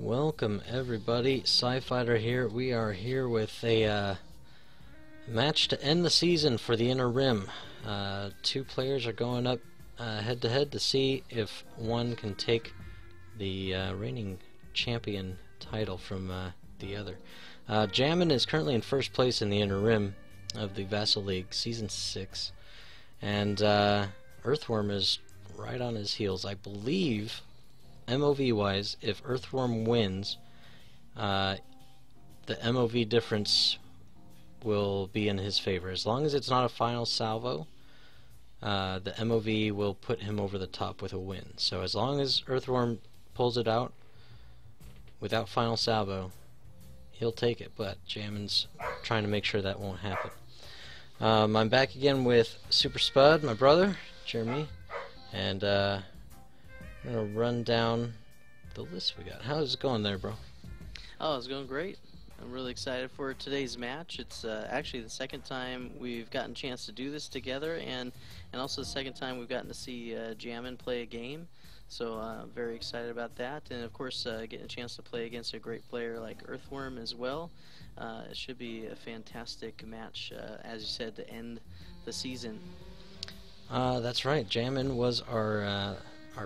Welcome everybody, Sci-Fighter here. We are here with a match to end the season for the Inner Rim. Two players are going up head to head to see if one can take the reigning champion title from the other. Jammin is currently in first place in the Inner Rim of the Vassal League, Season 6. And Earthworm is right on his heels. I believe, MOV-wise, if Earthworm wins, the MOV difference will be in his favor. As long as it's not a final salvo, the MOV will put him over the top with a win. So as long as Earthworm pulls it out without final salvo, he'll take it, but Jammin's trying to make sure that won't happen. I'm back again with Super Spud, my brother, Jeremy, and I'm going to run down the list we got. How's it going there, bro? Oh, it's going great. I'm really excited for today's match. It's actually the second time we've gotten a chance to do this together, and also the second time we've gotten to see Jammin play a game. So very excited about that, and of course getting a chance to play against a great player like Earthworm as well. It should be a fantastic match, as you said, to end the season. That's right. Jammin was our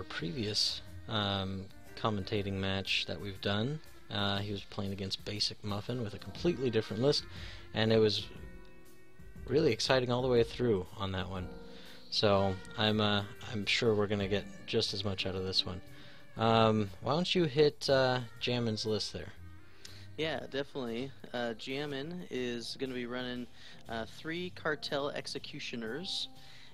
previous commentating match that we've done. He was playing against Basic Muffin with a completely different list, and it was really exciting all the way through on that one. So I'm sure we're gonna get just as much out of this one. Why don't you hit Jammin's list there? Yeah, definitely. Jammin is going to be running 3 cartel executioners,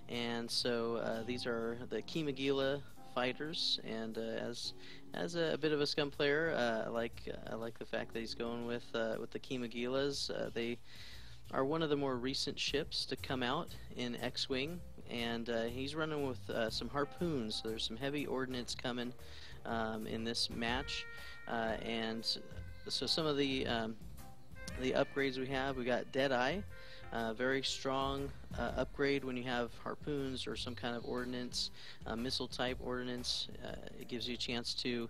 and so these are the Kimagila fighters. And as a bit of a scum player, I like the fact that he's going with the Kimagilas. They are one of the more recent ships to come out in X-Wing, and he's running with some harpoons. So there's some heavy ordnance coming in this match, and so some of the upgrades we got Deadeye, very strong upgrade when you have harpoons or some kind of ordnance, missile type ordnance. It gives you a chance to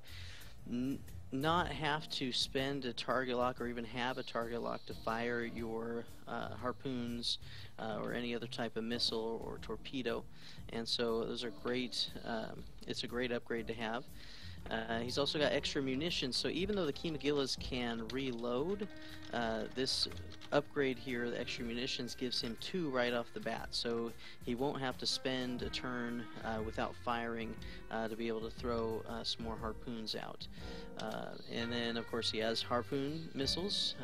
not have to spend a target lock or even have a target lock to fire your harpoons or any other type of missile or torpedo, and so those are great. It's a great upgrade to have. He's also got extra munitions, so even though the Kimagilas can reload, this upgrade here, the extra munitions, gives him 2 right off the bat, so he won't have to spend a turn without firing to be able to throw some more harpoons out. And then of course he has harpoon missiles,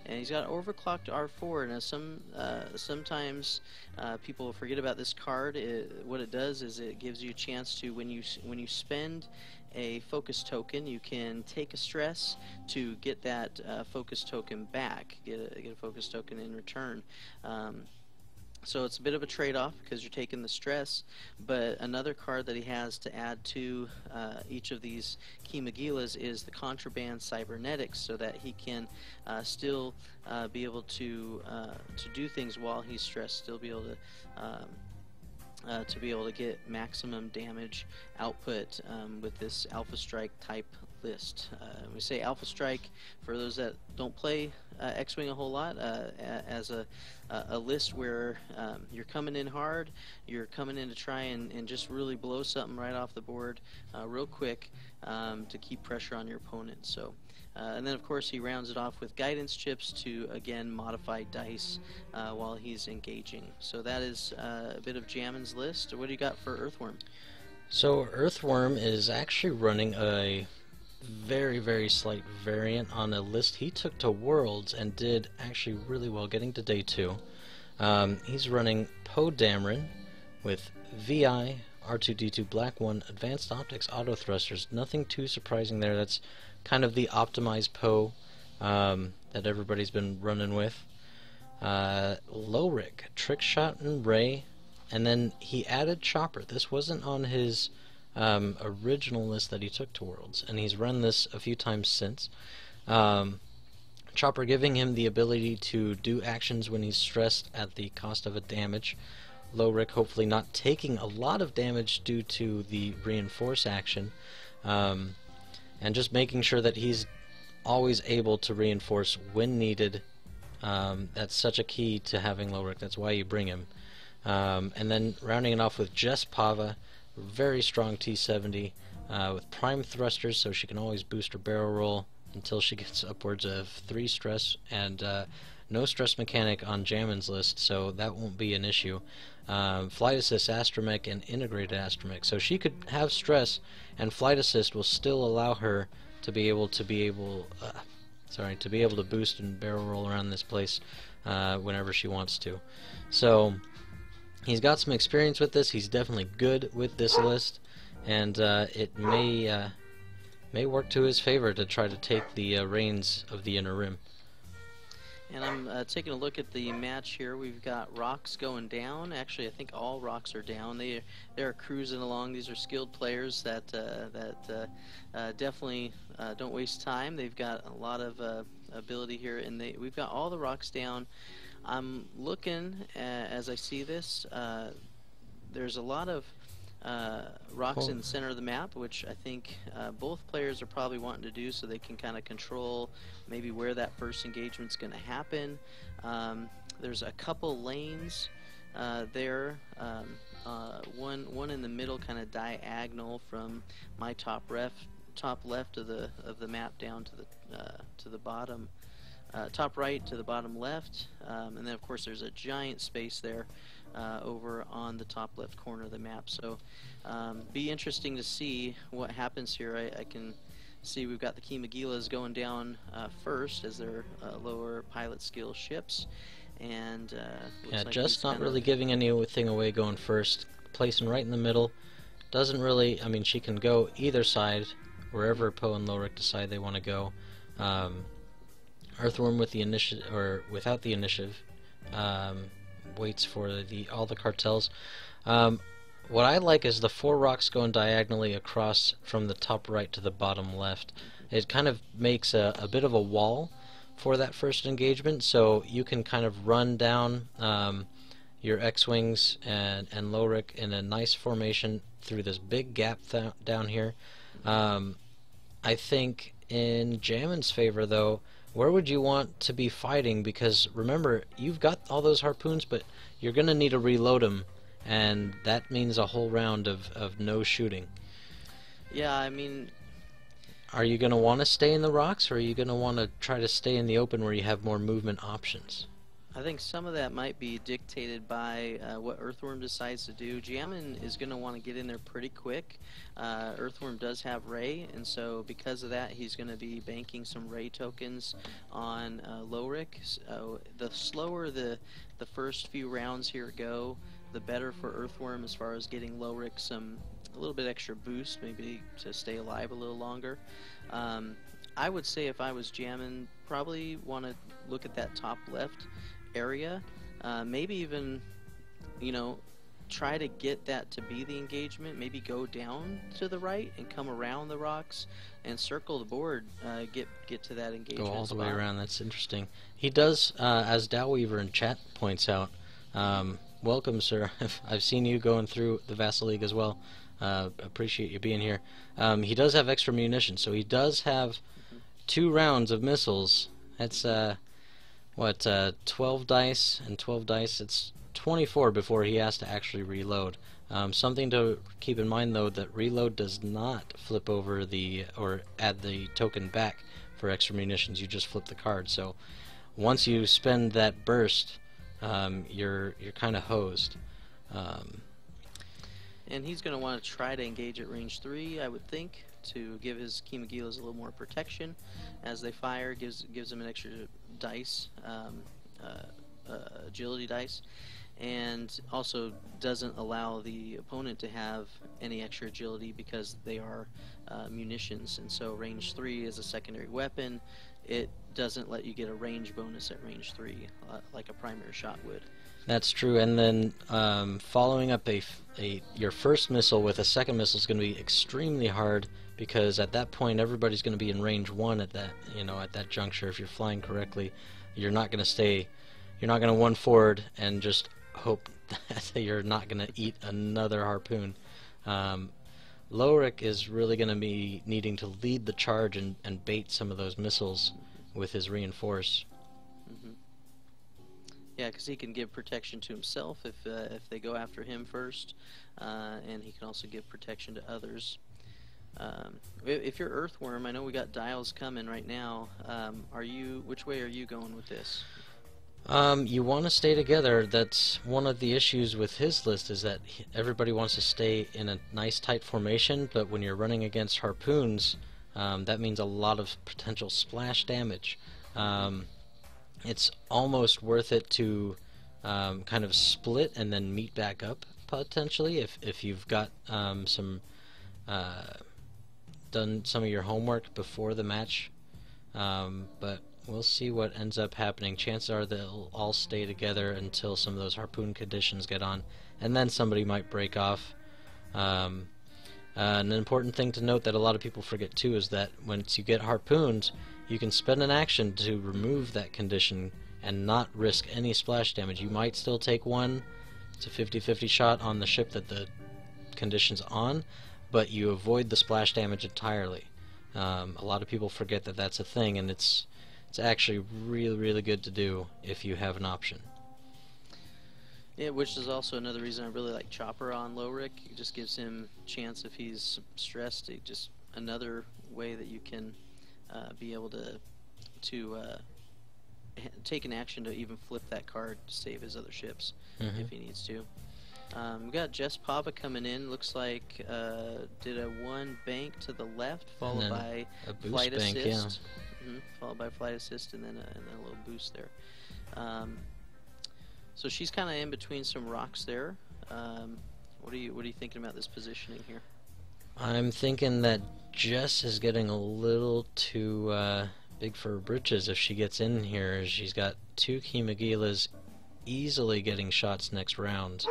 and he's got overclocked R4. Now sometimes people forget about this card. What it does is it gives you a chance to, when you spend a focus token, you can take a stress to get that focus token back, get a focus token in return. So it's a bit of a trade-off because you're taking the stress, but another card that he has to add to each of these Kimagilas is the Contraband Cybernetics, so that he can still be able to do things while he's stressed, still be able to get maximum damage output with this Alpha Strike type list. We say Alpha Strike for those that don't play X-Wing a whole lot, as a list where you're coming in hard, you're coming in to try and just really blow something right off the board real quick to keep pressure on your opponent. So. And then of course he rounds it off with guidance chips to again modify dice while he's engaging. So that is a bit of Jammin's list. What do you got for Earthworm? So Earthworm is actually running a very, very slight variant on a list he took to Worlds and did actually really well getting to day 2. He's running Poe Dameron with VI, R2-D2 Black 1, Advanced Optics, Auto Thrusters. Nothing too surprising there. That's kind of the optimized Poe that everybody's been running with. Lowrick, Trick Shot and Ray, and then he added Chopper. This wasn't on his original list that he took to Worlds, and he's run this a few times since. Chopper giving him the ability to do actions when he's stressed at the cost of a damage. Lowrick hopefully not taking a lot of damage due to the reinforce action. and just making sure that he's always able to reinforce when needed. That's such a key to having Lowrick. That's why you bring him. And then rounding it off with Jess Pava, very strong T70 with prime thrusters, so she can always boost her barrel roll until she gets upwards of 3 stress, and no stress mechanic on Jammin's list, so that won't be an issue. Flight assist, astromech, and integrated astromech, so she could have stress, and flight assist will still allow her to be able to boost and barrel roll around this place whenever she wants to. So he's got some experience with this. He's definitely good with this list, and it may work to his favor to try to take the reins of the inner rim. And I'm taking a look at the match here. We've got rocks going down. Actually, I think all rocks are down. They're cruising along. These are skilled players that definitely don't waste time. They've got a lot of ability here, and we've got all the rocks down. I'm looking as I see this. There's a lot of rocks in the center of the map, which I think both players are probably wanting to do so they can kind of control maybe where that first engagement's going to happen. There's a couple lanes there, one in the middle, kind of diagonal from my top left of the map down to the bottom. Top right to the bottom left, and then of course there's a giant space there over on the top left corner of the map. So be interesting to see what happens here. I can see we've got the Kimagilas going down first as their lower pilot skill ships, and yeah, like just not really giving anything away going first, placing right in the middle. Doesn't really, I mean, she can go either side, wherever Poe and Lowrick decide they want to go. Earthworm with the initiative, or without the initiative, waits for all the cartels. What I like is the 4 rocks going diagonally across from the top right to the bottom left. It kind of makes a bit of a wall for that first engagement, so you can kind of run down your X-Wings and Lowrick in a nice formation through this big gap down here. I think in Jammin's favor, though, where would you want to be fighting? Because remember, you've got all those harpoons, but you're going to need to reload them, and that means a whole round of no shooting. Yeah, I mean, are you going to want to stay in the rocks, or are you going to want to try to stay in the open where you have more movement options? I think some of that might be dictated by what Earthworm decides to do. Jammin is going to want to get in there pretty quick. Earthworm does have Ray, and so because of that, he's going to be banking some Ray tokens on Lowrick. So the slower the first few rounds here go, the better for Earthworm as far as getting Lowrick a little bit extra boost, maybe to stay alive a little longer. I would say if I was Jammin, probably want to look at that top left area, maybe even, you know, try to get that to be the engagement, maybe go down to the right and come around the rocks and circle the board, get to that engagement. Go all the way around. That's interesting. He does, as Dowweaver in chat points out, welcome, sir. I've seen you going through the Vassal League as well. Appreciate you being here. He does have extra munitions, so he does have 2 rounds of missiles. That's 12 dice and 12 dice. It's 24 before he has to actually reload. Something to keep in mind, though, that reload does not flip over or add the token back for extra munitions. You just flip the card. So once you spend that burst, you're kind of hosed. And he's going to want to try to engage at range 3, I would think, to give his Kimagilas a little more protection as they fire. Gives them an extra dice, agility dice, and also doesn't allow the opponent to have any extra agility because they are munitions. And so range 3 is a secondary weapon. It doesn't let you get a range bonus at range 3 like a primary shot would. That's true, and then following up your first missile with a second missile is going to be extremely hard, because at that point everybody's going to be in range 1 at that juncture. If you're flying correctly, you're not going to one forward and just hope that you're not going to eat another harpoon. Lorik is really going to be needing to lead the charge and bait some of those missiles with his reinforce. Mm-hmm. Yeah, because he can give protection to himself if they go after him first, and he can also give protection to others. If you're Earthworm, I know we got dials coming right now. Which way are you going with this? You want to stay together. That's one of the issues with his list, is that everybody wants to stay in a nice tight formation, but when you're running against harpoons, that means a lot of potential splash damage. It's almost worth it to kind of split and then meet back up, potentially, if you've got done some of your homework before the match. But we'll see what ends up happening. Chances are they'll all stay together until some of those harpoon conditions get on, and then somebody might break off. An important thing to note that a lot of people forget too is that once you get harpooned, you can spend an action to remove that condition and not risk any splash damage. You might still take one. It's a 50-50 shot on the ship that the condition's on, but you avoid the splash damage entirely. A lot of people forget that that's a thing, and it's actually really, really good to do if you have an option. Yeah, which is also another reason I really like Chopper on Lorik. It just gives him chance if he's stressed. Just another way that you can be able to take an action to even flip that card to save his other ships if he needs to. We got Jess Pava coming in. Looks like did a 1 bank to the left, followed by a boost flight bank, assist. Yeah. Followed by flight assist, and then a little boost there. So she's kind of in between some rocks there. What are you thinking about this positioning here? I'm thinking that Jess is getting a little too big for her britches if she gets in here. She's got 2 Kimagilas easily getting shots next round.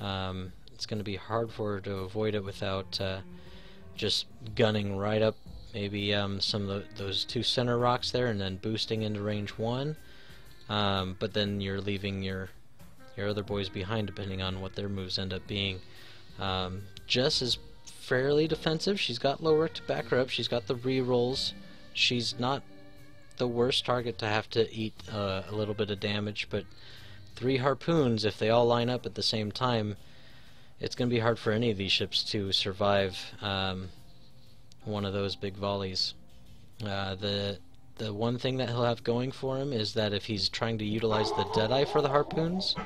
It's going to be hard for her to avoid it without just gunning right up maybe some of those 2 center rocks there and then boosting into range 1. But then you're leaving your other boys behind depending on what their moves end up being. Jess is fairly defensive. She's got Lorik to back her up. She's got the rerolls. She's not the worst target to have to eat a little bit of damage, but 3 harpoons, if they all line up at the same time, it's going to be hard for any of these ships to survive one of those big volleys. The one thing that he'll have going for him is that if he's trying to utilize the Deadeye for the harpoons,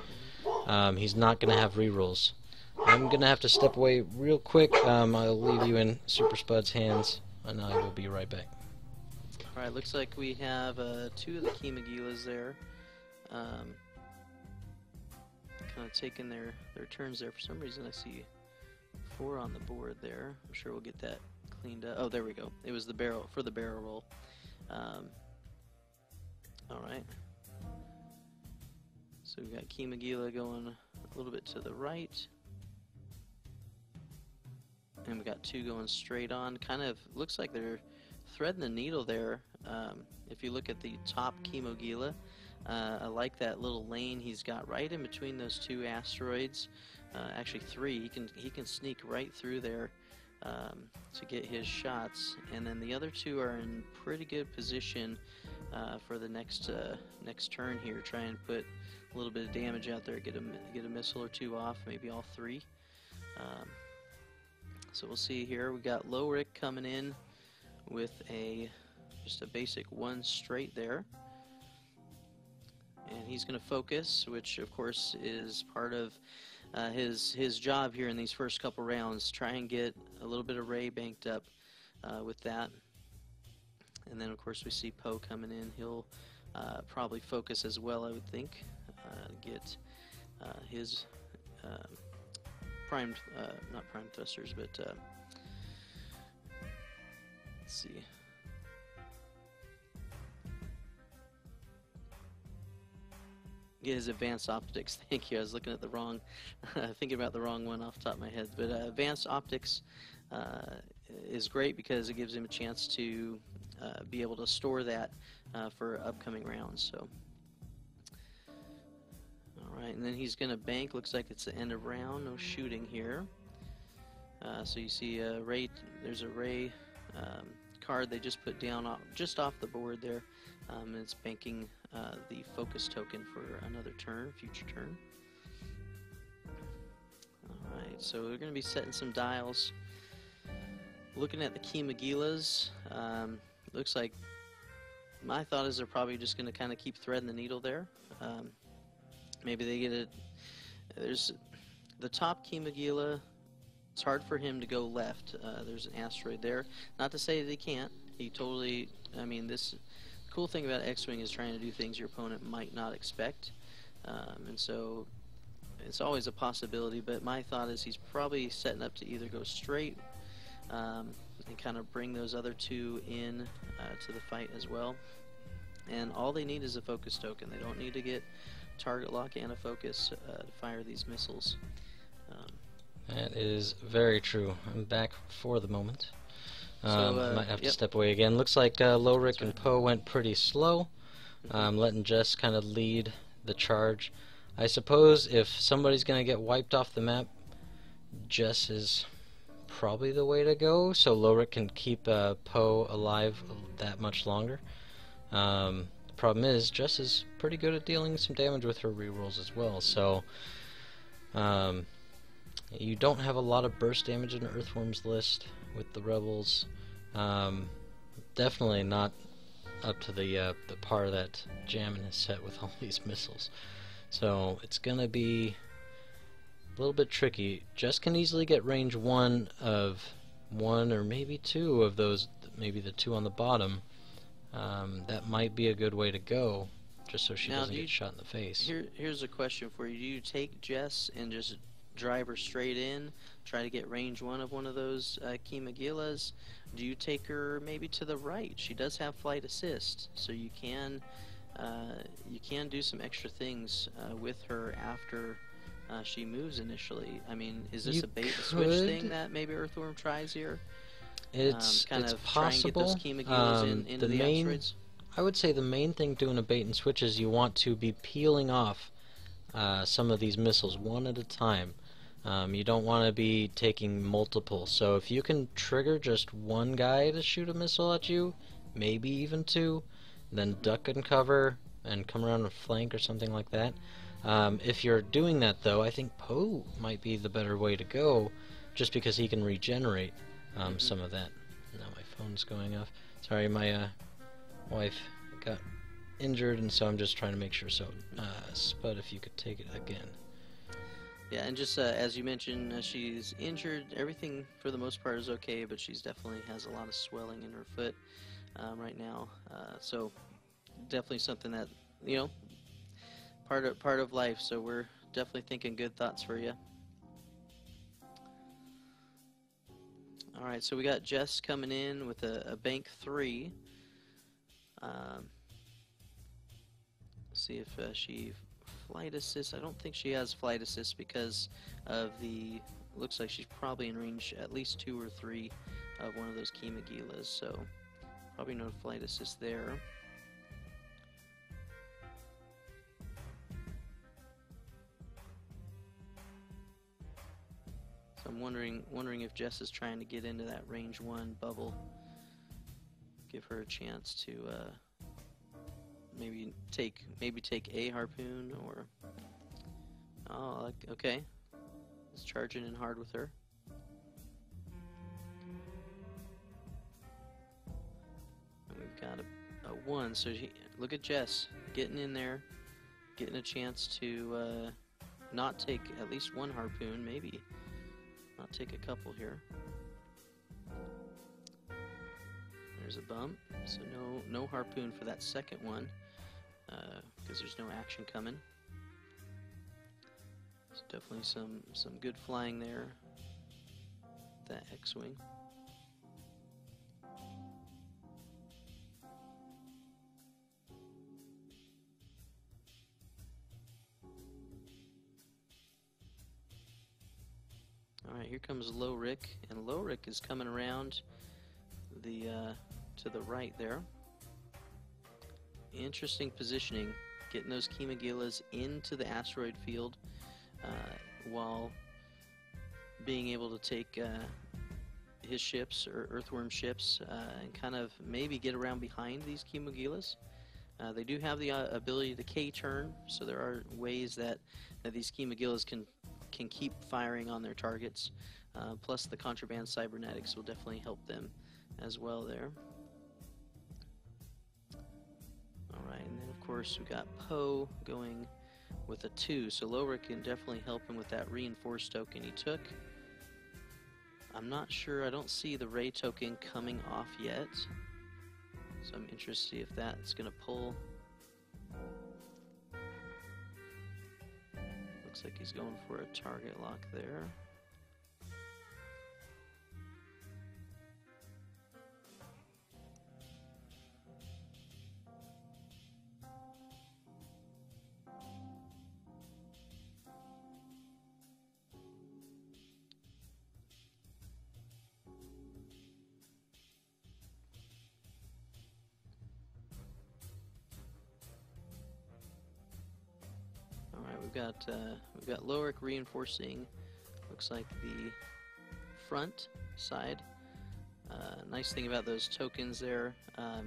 he's not going to have rerolls. I'm going to have to step away real quick. I'll leave you in Super Spud's hands, and I will be right back. Alright, looks like we have 2 of the Kimagilas there. Kind of taking their turns there. For some reason I see 4 on the board there. I'm sure we'll get that cleaned up. Oh, there we go. It was the barrel roll. Alright. So we got Kimagila going a little bit to the right. And we got 2 going straight on. Kind of looks like they're threading the needle there. If you look at the top Kimagila, I like that little lane he's got right in between those 2 asteroids. Actually 3. He can sneak right through there to get his shots, and then the other 2 are in pretty good position for the next turn here. Try and put a little bit of damage out there, get a missile or 2 off, maybe all 3. So we'll see here. We got Lorik coming in with just a basic 1 straight there. And he's going to focus, which of course is part of his job here in these first couple rounds. Try and get a little bit of Ray banked up with that. And then of course we see Poe coming in. He'll probably focus as well, I would think. Get his primed, not primed thrusters, but let's see. Get his advanced optics. Thank you. I was looking at the wrong, thinking about the wrong one off the top of my head. But advanced optics is great because it gives him a chance to be able to store that for upcoming rounds. So, all right, and then he's going to bank. Looks like it's the end of round. No shooting here. So you see Ray. There's a Ray card they just put down just off the board there. And it's banking the focus token for another turn, future turn. Alright, so we're going to be setting some dials. Looking at the Key Magilas, looks like my thought is they're probably just going to kind of keep threading the needle there. Maybe they get it. There's the top Key Magila. It's hard for him to go left. There's an asteroid there. Not to say that he can't. He totally. I mean, this cool thing about X-Wing is trying to do things your opponent might not expect, and so it's always a possibility. But my thought is he's probably setting up to either go straight and kind of bring those other two in to the fight as well. And all they need is a focus token. They don't need to get target lock and a focus to fire these missiles. That is very true. I'm back for the moment. So, might have to yep. step away again. Looks like Lowrick That's right. and Poe went pretty slow, letting Jess kind of lead the charge. I suppose if somebody's going to get wiped off the map, Jess is probably the way to go, so Lowrick can keep Poe alive that much longer. The problem is, Jess is pretty good at dealing some damage with her rerolls as well, so you don't have a lot of burst damage in Earthworm's list with the Rebels. Definitely not up to the par that Jammin has set with all these missiles. So it's going to be a little bit tricky. Jess can easily get range 1 of 1 or maybe 2 of those, maybe the 2 on the bottom. That might be a good way to go, just so she doesn't get shot in the face. Here's a question for you. Do you take Jess and just drive her straight in, try to get range 1 of one of those Key Magilas? Do you take her maybe to the right? She does have flight assist, so you can do some extra things with her after she moves initially. I mean, is this a bait and switch thing that maybe Earthworm tries here? It's kind it's of possible. try and get those Key Magilas into the asteroids? I would say the main thing doing a bait and switch is you want to be peeling off some of these missiles one at a time. You don't want to be taking multiple. So if you can trigger just one guy to shoot a missile at you, maybe even 2, then duck and cover and come around and flank or something like that. If you're doing that though, I think Poe might be the better way to go, just because he can regenerate some of that. Now my phone's going off. Sorry, my wife got injured, and so I'm just trying to make sure. So, Spud, if you could take it again. Yeah, and just as you mentioned, she's injured. Everything for the most part is okay, but she's definitely has a lot of swelling in her foot right now. So definitely something that, you know, part of life. So we're definitely thinking good thoughts for you. All right, so we got Jess coming in with a bank 3. See if she flight assist. I don't think she has flight assist because of the. Looks like she's probably in range at least 2 or 3 of one of those Key Magilas, so probably no flight assist there. So I'm wondering if Jess is trying to get into that range 1 bubble. Give her a chance to maybe take a harpoon, or okay, it's charging in hard with her. And we've got a 1, so look at Jess getting in there, getting a chance to not take at least 1 harpoon, maybe not take a couple here. There's a bump, so no harpoon for that second one, because there's no action coming. So definitely some good flying there. That X-Wing. Alright, here comes Lowrick, and Lowrick is coming around the to the right there. Interesting positioning, getting those Key Magilas into the asteroid field while being able to take his ships, or earthworm ships, and kind of maybe get around behind these Kimagilas. They do have the ability to K-turn, so there are ways that these Kimagilas can keep firing on their targets. Plus the contraband cybernetics will definitely help them as well there. Alright, and then of course we got Poe going with a 2, so Lowrick can definitely help him with that reinforced token he took. I'm not sure, I don't see the Ray token coming off yet, so I'm interested to see if that's going to pull. Looks like he's going for a target lock there. Alright, we've got Lowrick reinforcing, looks like the front side. Nice thing about those tokens there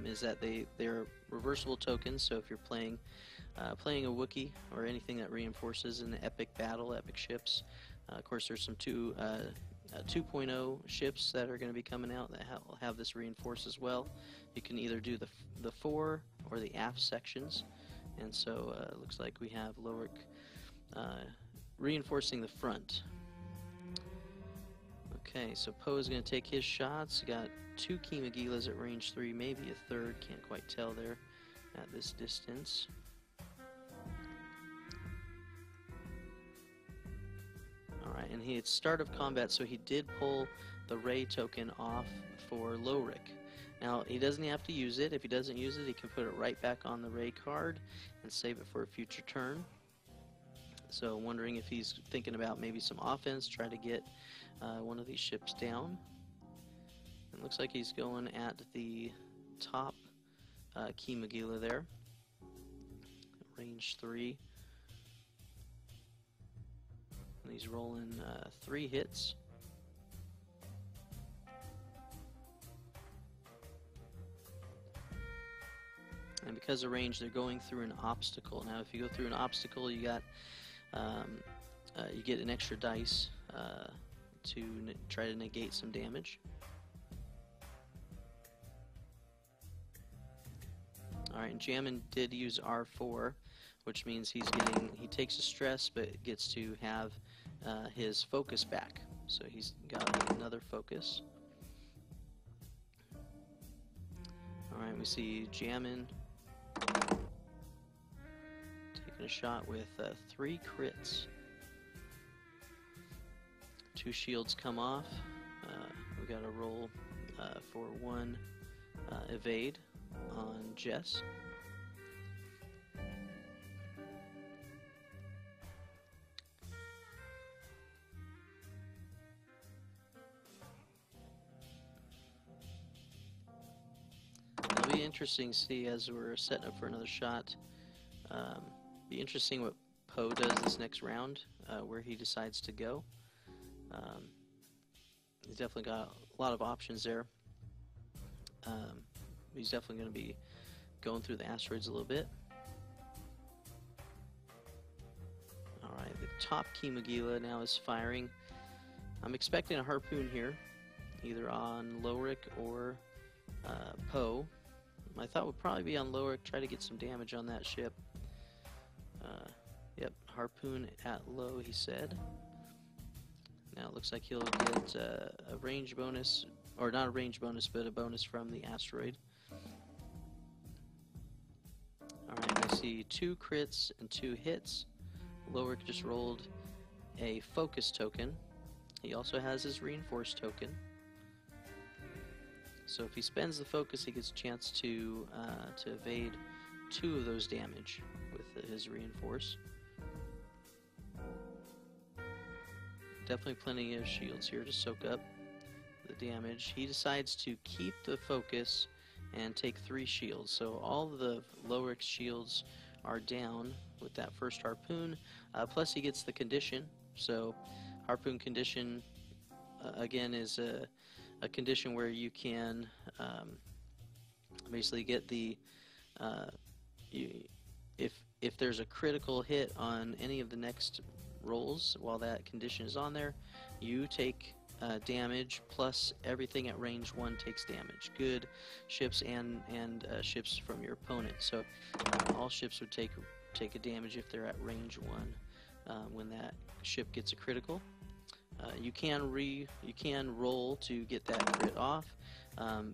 is that they're reversible tokens, so if you're playing a Wookiee or anything that reinforces an epic battle, epic ships, of course there's some 2.0 ships that are going to be coming out that will have this reinforce as well. You can either do the fore or the aft sections. And so it looks like we have Lowrick reinforcing the front. Okay, so Poe is going to take his shots. Got 2 Kimagilas at range 3, maybe a third, can't quite tell there at this distance. Alright, and he had start of combat, so he did pull the Ray token off for Lowrick. Now, he doesn't have to use it. If he doesn't use it, he can put it right back on the Ray card and save it for a future turn. So, wondering if he's thinking about maybe some offense, try to get one of these ships down. It looks like he's going at the top Kimagila there. Range 3. And he's rolling 3 hits. And because of range, they're going through an obstacle. Now, if you go through an obstacle, you got you get an extra dice to try to negate some damage. All right, and Jammin did use R4, which means he takes a stress, but gets to have his focus back. So he's got another focus. All right, we see Jammin taking a shot with 3 crits. 2 shields come off. We got to roll for 1 evade on Jess. It'll be interesting to see as we're setting up for another shot. Be interesting what Poe does this next round, where he decides to go. He's definitely got a lot of options there. He's definitely going to be going through the asteroids a little bit. Alright, the top Kimagila now is firing. I'm expecting a harpoon here, either on Lowrick or Poe. My thought would probably be on Lowrick, try to get some damage on that ship. Yep, harpoon at low, he said. Now it looks like he'll get a range bonus, or not a range bonus, but a bonus from the asteroid. Alright, I see 2 crits and 2 hits. Lowrick just rolled a focus token. He also has his reinforced token. So if he spends the focus, he gets a chance to evade 2 of those damage with his reinforce. Definitely plenty of shields here to soak up the damage. He decides to keep the focus and take 3 shields. So all of the Lowrick's shields are down with that first harpoon. Plus he gets the condition. So harpoon condition again, is a condition where you can basically get the if there's a critical hit on any of the next rolls while that condition is on there, you take damage, plus everything at range 1 takes damage. Good ships and ships from your opponent. So all ships would take a damage if they're at range 1 when that ship gets a critical. You can roll to get that crit off.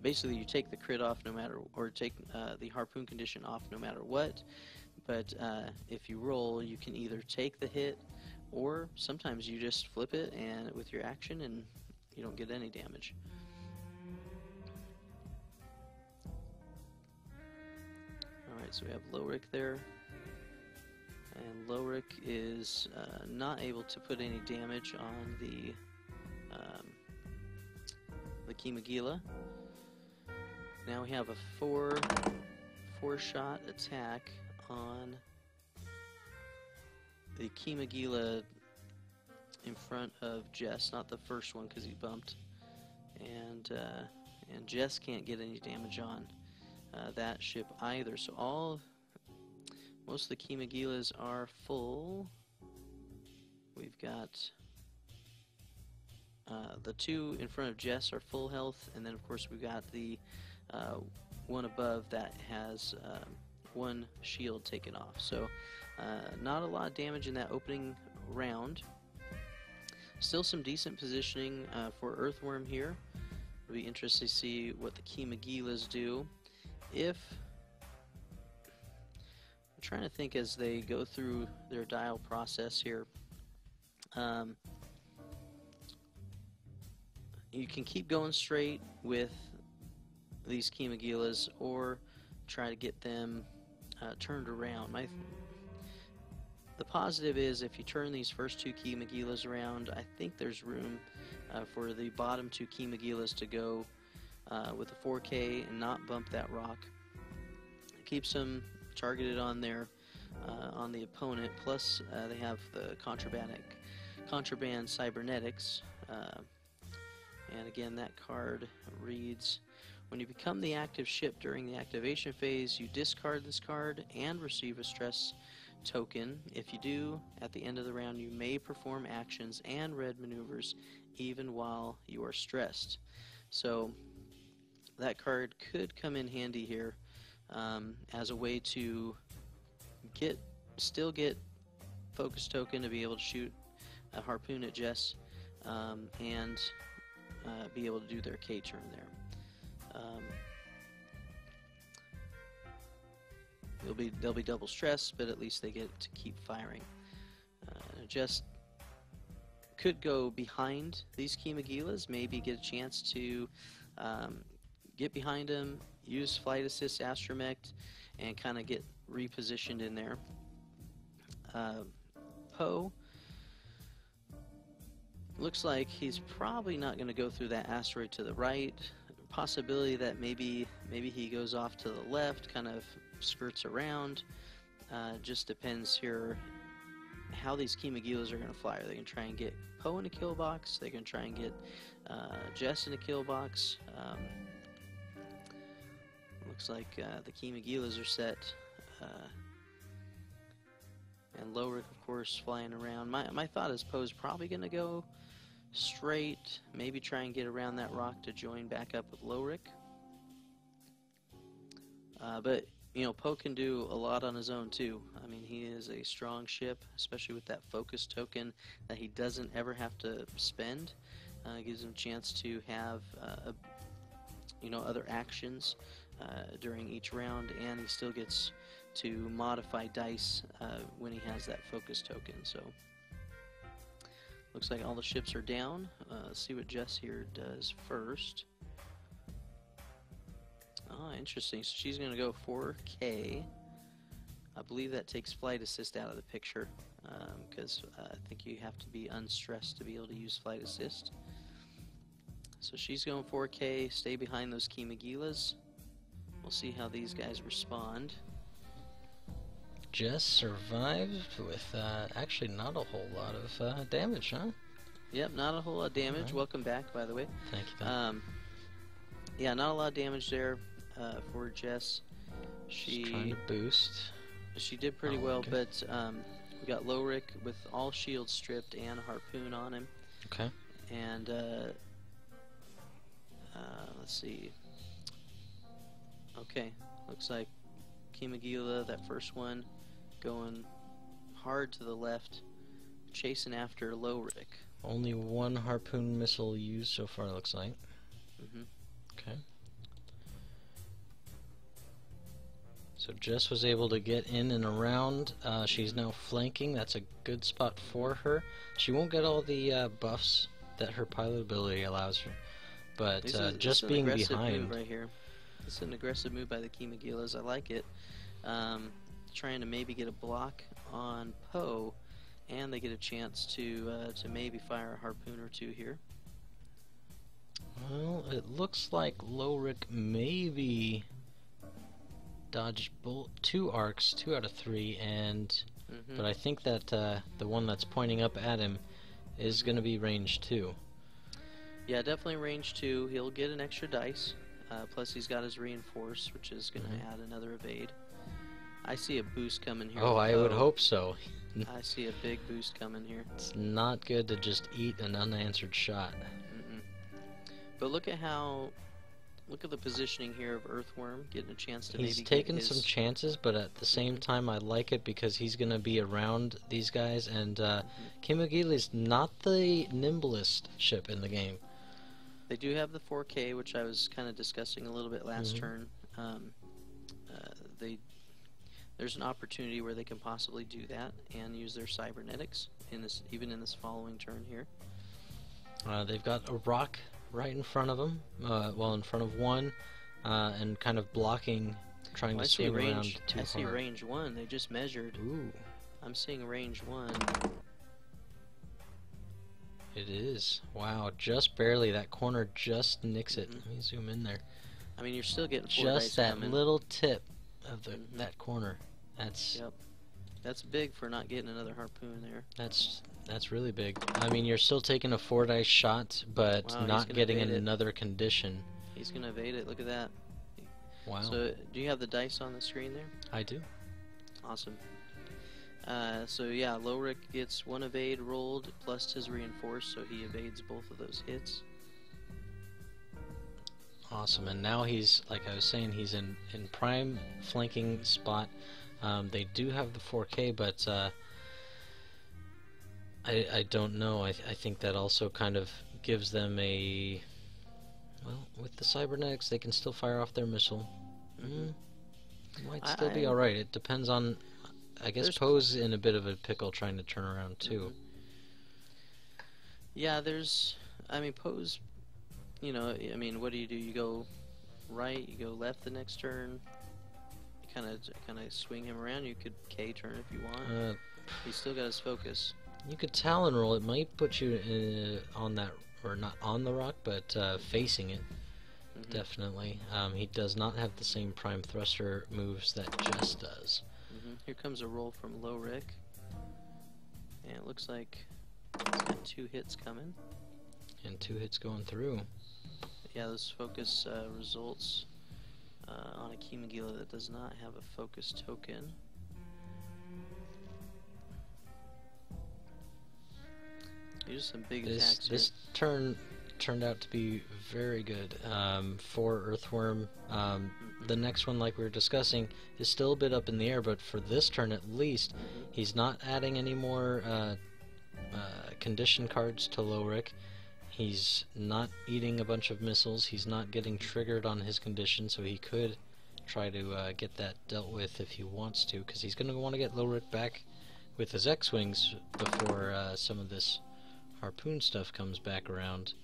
Basically, you take the crit off no matter, or take the harpoon condition off no matter what. But if you roll, you can either take the hit, or sometimes you just flip it and with your action, and you don't get any damage. Alright, so we have Lowrick there. And Lowrick is not able to put any damage on the Kimagila. Now we have a four-shot attack on the Kimagila in front of Jess, not the first one because he bumped, and Jess can't get any damage on that ship either. So most of the Kimagilas are full. We've got the two in front of Jess are full health, and then of course we've got the one above that has one shield taken off. So not a lot of damage in that opening round. Still some decent positioning for Earthworm here. It'll be interesting to see what the Kimagilas do. I'm trying to think as they go through their dial process here. You can keep going straight with these Kimagilas or try to get them turned around. The positive is if you turn these first two Kimagilas around, I think there's room for the bottom two Kimagilas to go with a 4K and not bump that rock. It keeps them targeted on their on the opponent. Plus, they have the contraband cybernetics. And again, that card reads, when you become the active ship during the activation phase, you discard this card and receive a stress token. If you do, at the end of the round, you may perform actions and red maneuvers even while you are stressed. So that card could come in handy here as a way to still get focus token to be able to shoot a harpoon at Jess and be able to do their K turn there. They'll be double stressed, but at least they get to keep firing. Just could go behind these Kimagilas, maybe get a chance to get behind them, use flight assist astromech, and kind of get repositioned in there. Poe looks like he's probably not going to go through that asteroid to the right. Possibility that maybe he goes off to the left, kind of skirts around. Just depends here how these Kimagilas are going to fly. Are they going to try and get Poe in a kill box? They're going to try and get Jess in a kill box. Looks like the Kimagilas are set. And Lowrick, of course, flying around. My thought is Poe's probably going to go straight, maybe try and get around that rock to join back up with Lowrick. But, you know, Poe can do a lot on his own, too. I mean, he is a strong ship, especially with that focus token that he doesn't ever have to spend. Gives him a chance to have, other actions during each round, and he still gets to modify dice when he has that focus token. So looks like all the ships are down. Let's see what Jess here does first. Oh, interesting. So she's going to go 4K. I believe that takes flight assist out of the picture because I think you have to be unstressed to be able to use flight assist. So she's going 4K, stay behind those Kimagilas. We'll see how these guys respond. Jess survived with actually not a whole lot of damage, huh? Yep, not a whole lot of damage. Alright. Welcome back, by the way. Thank you. Thank you. Yeah, not a lot of damage there for Jess. She's trying to boost. She did pretty Oh, well, okay. but we got Lowrick with all shields stripped and a harpoon on him. Okay. And let's see. Okay, looks like Kimagila, that first one, going hard to the left, chasing after Lowrick. Only one harpoon missile used so far, looks like. Mm-hmm. Okay. So Jess was able to get in and around. She's now flanking. That's a good spot for her. She won't get all the buffs that her pilot ability allows her, but just being behind. Move right here. This is an aggressive move by the Kimagilas. I like it. Trying to maybe get a block on Poe, and they get a chance to maybe fire a harpoon or two here. Well, it looks like Lowrick maybe dodged two arcs, 2 out of 3, and but I think that the one that's pointing up at him is going to be range 2. Yeah, definitely range 2. He'll get an extra dice. Plus he's got his reinforce, which is going to add another evade. I see a boost coming here. Oh, I would hope so. I see a big boost coming here. It's not good to just eat an unanswered shot. But look at the positioning here of Earthworm, getting a chance to he's maybe taken get his... some chances, but at the same time I like it because he's going to be around these guys, and Kimagili's not the nimblest ship in the game. They do have the 4K, which I was kind of discussing a little bit last turn. There's an opportunity where they can possibly do that and use their cybernetics even in this following turn here. They've got a rock right in front of them, well, in front of one, and kind of blocking, trying to swing around too hard. I see range 1. They just measured. Ooh. I'm seeing range 1. It is. Wow, just barely. That corner just nicks it. Let me zoom in there. I mean, you're still getting 4 just dice that coming. little tip of that corner. Yep. That's big for not getting another harpoon there. That's really big. I mean, you're still taking a 4 dice shot, but not getting in another condition. He's gonna evade it. Look at that. Wow. So, do you have the dice on the screen there? I do. Awesome. So yeah, Lowrick gets 1 evade rolled plus his reinforce, so he evades both of those hits. Awesome. And now he's, like I was saying, he's in prime flanking spot. They do have the 4K, but I don't know. I think that also kind of gives them a... Well, with the cybernetics, they can still fire off their missile. Might still be alright. It depends on... I guess Poe's in a bit of a pickle trying to turn around, too. Yeah, I mean, Poe's... You know, I mean, what do? You go right, you go left the next turn. You kind of swing him around. You could K turn if you want. He's still got his focus. You could Talon roll. It might put you on that, or not on the rock, but facing it. Definitely. He does not have the same prime thruster moves that Jess does. Here comes a roll from Lowrick, and it looks like he's got 2 hits coming. And 2 hits going through. Yeah, those focus results on a Kimagila that does not have a focus token. Here's some big attacks here. This turn turned out to be very good for Earthworm. The next one, like we were discussing, is still a bit up in the air, but for this turn at least, he's not adding any more condition cards to Lowrick. He's not eating a bunch of missiles. He's not getting triggered on his condition, so he could try to get that dealt with if he wants to, because he's going to want to get Lowrick back with his X-Wings before some of this harpoon stuff comes back around.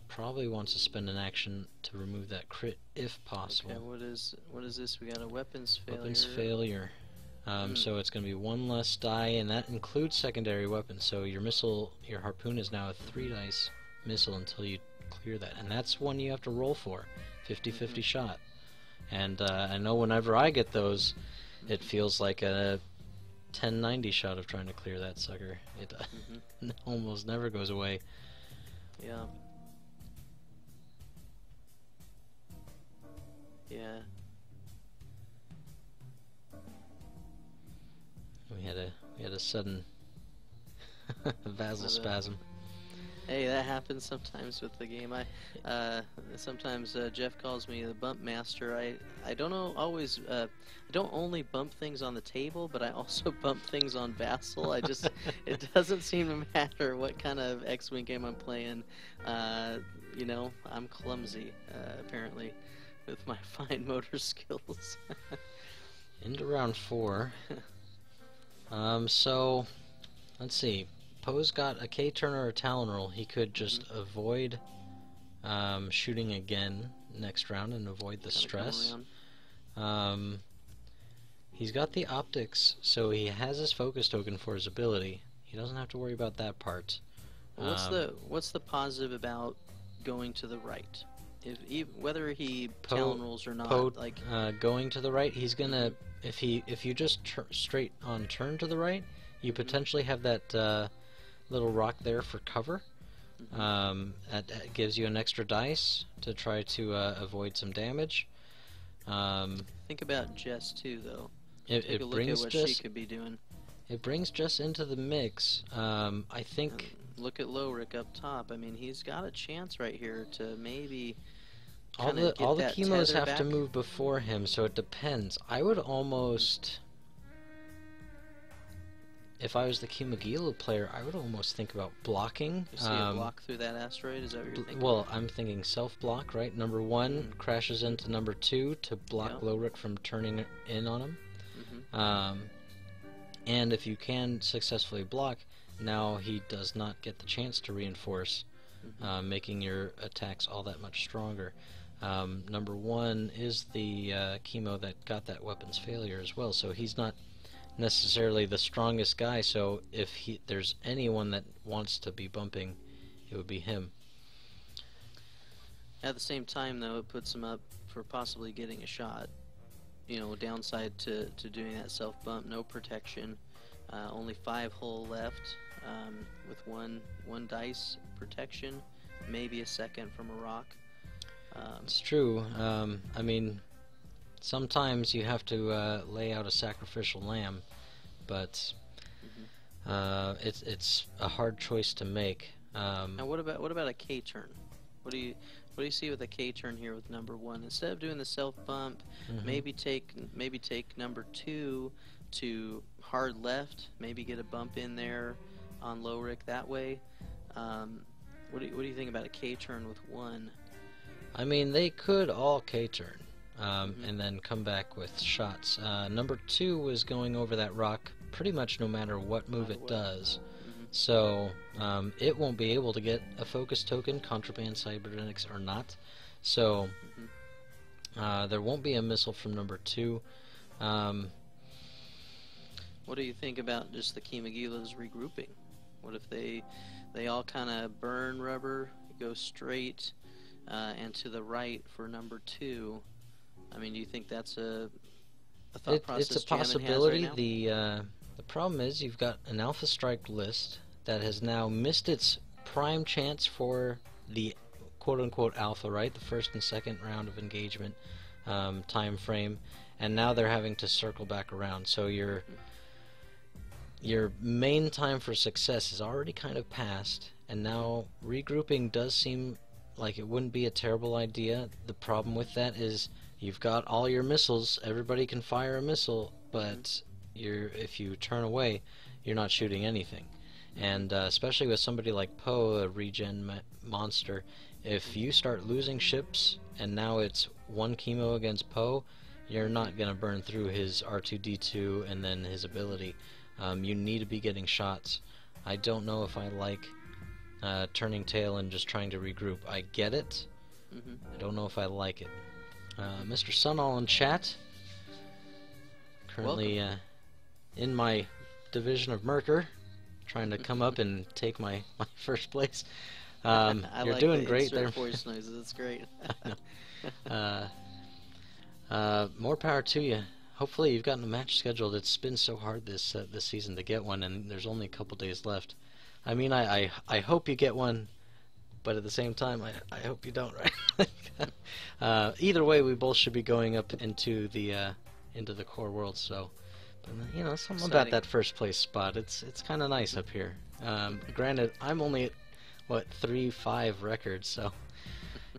Probably wants to spend an action to remove that crit if possible. Okay, what is this? We got a weapons failure. Weapons failure. So it's going to be 1 less die, and that includes secondary weapons. So your harpoon is now a 3 dice missile until you clear that, and that's one you have to roll for, 50-50 shot. And I know whenever I get those, it feels like a 1090 shot of trying to clear that sucker. It almost never goes away. Yeah. Yeah. We had a sudden Vassal spasm. Hey, that happens sometimes with the game. Sometimes Jeff calls me the bump master. I don't know always. I don't only bump things on the table, but I also bump things on Vassal. It doesn't seem to matter what kind of X-Wing game I'm playing. You know, I'm clumsy apparently with my fine motor skills. Into round 4. So let's see. Poe's got a K-turn or a Talon roll. He could just avoid shooting again next round and avoid the stress. He's got the optics, so he has his focus token for his ability. He doesn't have to worry about that part. What's the positive about going to the right? Whether he Talon rolls or not, going to the right, he's gonna if you just straight on turn to the right, you potentially have that little rock there for cover. That gives you an extra dice to try to avoid some damage. Think about Jess too, though. It look brings at what Jess, she could be doing. It brings Jess into the mix. I think. Look at Lowrick up top. I mean, he's got a chance right here to maybe. All the chemos have to move before him, so it depends. I would almost. If I was the Kimagila player, I would almost think about blocking. You see a block through that asteroid? Is that what you're thinking? Well, I'm thinking self-block, right? Number 1 crashes into number 2 to block Lowrick from turning in on him. And if you can successfully block, now he does not get the chance to reinforce, making your attacks all that much stronger. Number 1 is the chemo that got that weapons failure as well, so he's not necessarily the strongest guy, so if there's anyone that wants to be bumping, it would be him. At the same time, though, it puts him up for possibly getting a shot. You know, downside to doing that self-bump, no protection, only 5 hull left, with one dice protection, maybe a second from a rock. It's true. I mean, sometimes you have to lay out a sacrificial lamb, but it's a hard choice to make. Now, what about a K turn? What do you see with a K turn here with number 1? Instead of doing the self bump, maybe take number 2 to hard left. Maybe get a bump in there on Lowrick that way. What do you think about a K turn with 1? I mean, they could all K-turn, and then come back with shots. Number 2 was going over that rock pretty much no matter what move it does. So it won't be able to get a focus token, contraband cybernetics or not. So there won't be a missile from number 2. What do you think about just the Kimagilas regrouping? What if they all kind of burn rubber, go straight, and to the right for number 2? I mean, do you think that's a thought process? It's a possibility. Right the problem is you've got an Alpha Strike list that has now missed its prime chance for the quote-unquote alpha, right? The first and second round of engagement time frame, and now they're having to circle back around. So your main time for success is already kind of passed, and now regrouping does seem like it wouldn't be a terrible idea. The problem with that is you've got all your missiles, everybody can fire a missile, but if you turn away, you're not shooting anything. And especially with somebody like Poe, a regen monster, if you start losing ships and now it's 1 chemo against Poe, you're not going to burn through his R2-D2 and then his ability. You need to be getting shots. I don't know if I like turning tail and just trying to regroup. I get it. I don't know if I like it. Mr. Sunall in chat. Currently in my division of Merker, trying to come up and take my first place. You're like doing great there. Voice noises. It's great. More power to you. hopefully you've gotten a match scheduled. It's been so hard this season to get one, and there's only a couple days left. I mean, I hope you get one, but at the same time, I hope you don't, right? Either way, we both should be going up into the core world. So, but something about that first place spot. It's kind of nice up here. Granted, I'm only at what 3-5 records, so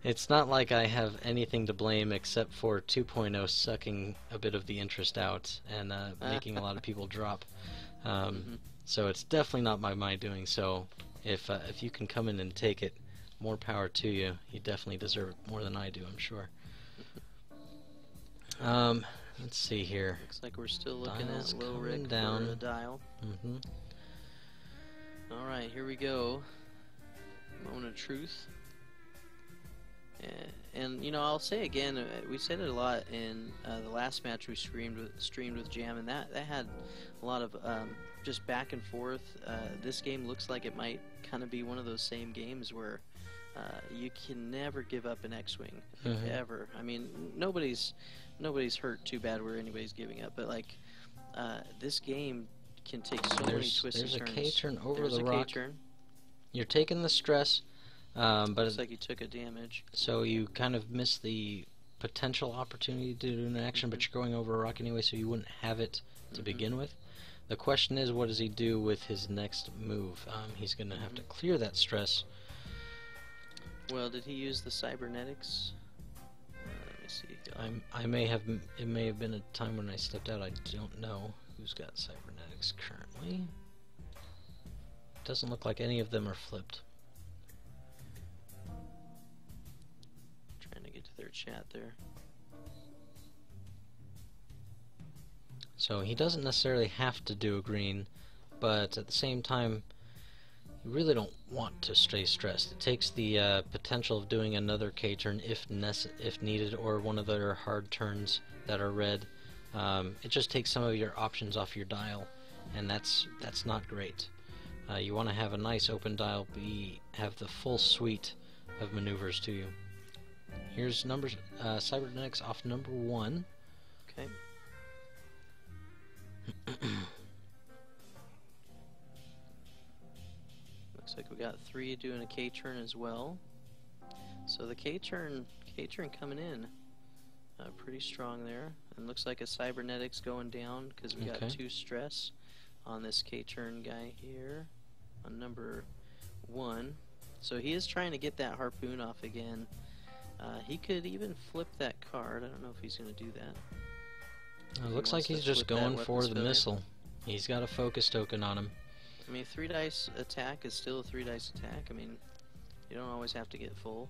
it's not like I have anything to blame except for 2.0 sucking a bit of the interest out and making a lot of people drop. So it's definitely not my doing. So if you can come in and take it, more power to you. You definitely deserve it more than I do, I'm sure. Let's see here. Looks like we're still looking Dial's at low coming rig down. for a dial. All right, here we go. Moment of truth. And I'll say again, we said it a lot in the last match we streamed with Jam, and that had a lot of just back and forth. This game looks like it might kind of be one of those same games where you can never give up an X-wing ever. I mean, nobody's hurt too bad where anybody's giving up, but like this game can take so many twists and turns. There's a K-turn over There's the a rock. K-turn. You're taking the stress, but Looks like you took a damage. So you kind of miss the potential opportunity to do an action, but you're going over a rock anyway, so you wouldn't have it to begin with. The question is, what does he do with his next move? He's going to have to clear that stress. Well, did he use the cybernetics? Let me see. It may have been a time when I stepped out. I don't know who's got cybernetics currently. Doesn't look like any of them are flipped. Trying to get to their chat there. So he doesn't necessarily have to do a green, but at the same time, you really don't want to stay stressed. It takes the potential of doing another K-turn if needed, or one of their hard turns that are red. It just takes some of your options off your dial, and that's not great. You want to have a nice open dial, have the full suite of maneuvers to you. Here's numbers, cybernetics off number 1. Okay. Looks like we got 3 doing a K-turn as well. So the K-turn coming in pretty strong there. And looks like a cybernetics going down because we got 2 stress on this K-turn guy here on number 1. So he is trying to get that harpoon off again. He could even flip that card. I don't know if he's going to do that. It looks like he's just going for the missile. He's got a focus token on him. I mean, 3 dice attack is still a 3 dice attack. I mean, you don't always have to get full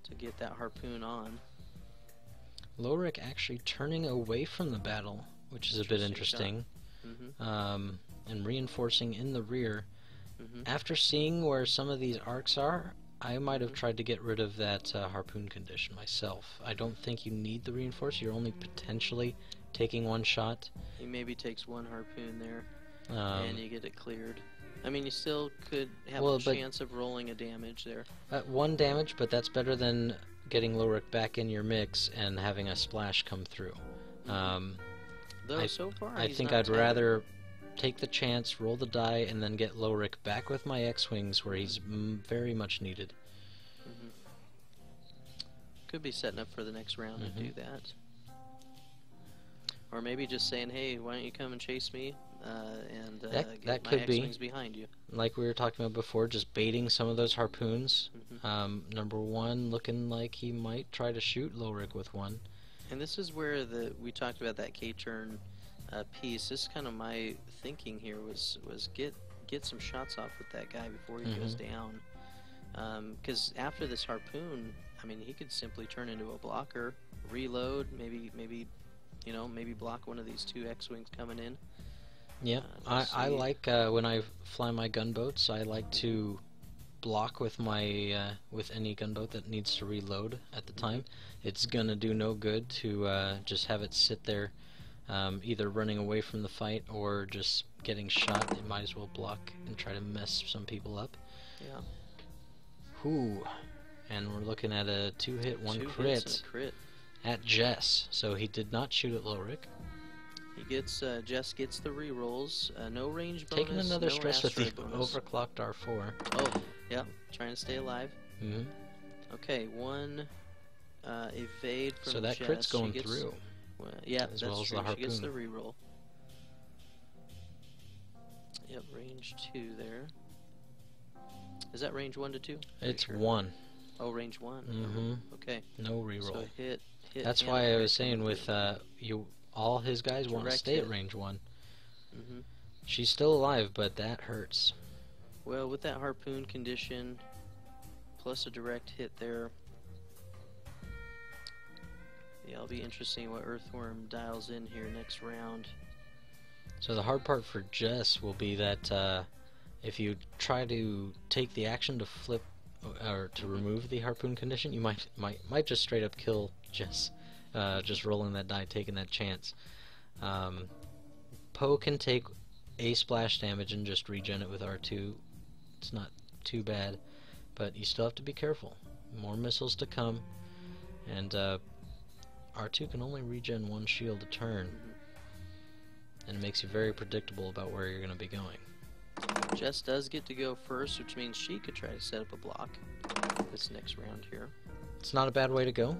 to get that harpoon on. Lorik actually turning away from the battle, which is a bit interesting, and reinforcing in the rear. After seeing where some of these arcs are, I might have tried to get rid of that harpoon condition myself. I don't think you need the reinforce. You're only potentially taking 1 shot. He maybe takes 1 harpoon there, and you get it cleared. I mean, you still could have a chance of rolling a damage there. 1 damage, but that's better than getting Lorik back in your mix and having a splash come through. Though so far, I think I'd rather take the chance, roll the die, and then get Lorik back with my X-Wings where he's very much needed. Could be setting up for the next round to do that. Or maybe just saying, hey, why don't you come and chase me and get my X-Wings behind you. Like we were talking about before, just baiting some of those harpoons. Number 1 looking like he might try to shoot Lorik with 1. And this is where we talked about that K-turn piece. This is kind of my thinking here was get some shots off with that guy before he goes down. Because after this harpoon, I mean, he could simply turn into a blocker, reload, maybe block one of these 2 X-Wings coming in. Yeah, I like when I fly my gunboats, I like to block with my with any gunboat that needs to reload at the time. It's gonna do no good to just have it sit there, either running away from the fight or just getting shot. It might as well block and try to mess some people up. Yeah. Whoo, and we're looking at a 2-hit, 1 2 crit, hits and a crit at Jess. So he did not shoot at Lorik. He gets Jess gets the rerolls. No range bonus. Taking another no stress with the asteroid bonus. overclocked R4. Oh, yeah, trying to stay alive. Mm-hmm. Okay, one evade from So that Jess. crit's going She gets, through. Well, yeah, as that's well as true. the She gets the harpoon. reroll. Yep, range 2 there. Is that range 1 to 2? It's 1. Oh, range 1. Mm-hmm. Okay. No reroll. So hit. That's why I was saying with all his guys want to Direct stay hit. at range 1. Mm-hmm. She's still alive, but that hurts. Well, with that harpoon condition, plus a direct hit there, yeah, it'll be interesting what Earthworm dials in here next round. So the hard part for Jess will be that if you try to take the action to flip or to remove the harpoon condition, you might just straight up kill Jess, just rolling that die, taking that chance. Poe can take a splash damage and just regen it with R2. It's not too bad, but you still have to be careful. More missiles to come, and R2 can only regen 1 shield a turn, and it makes you very predictable about where you're going to be going. Jess does get to go first, which means she could try to set up a block this next round here. It's not a bad way to go.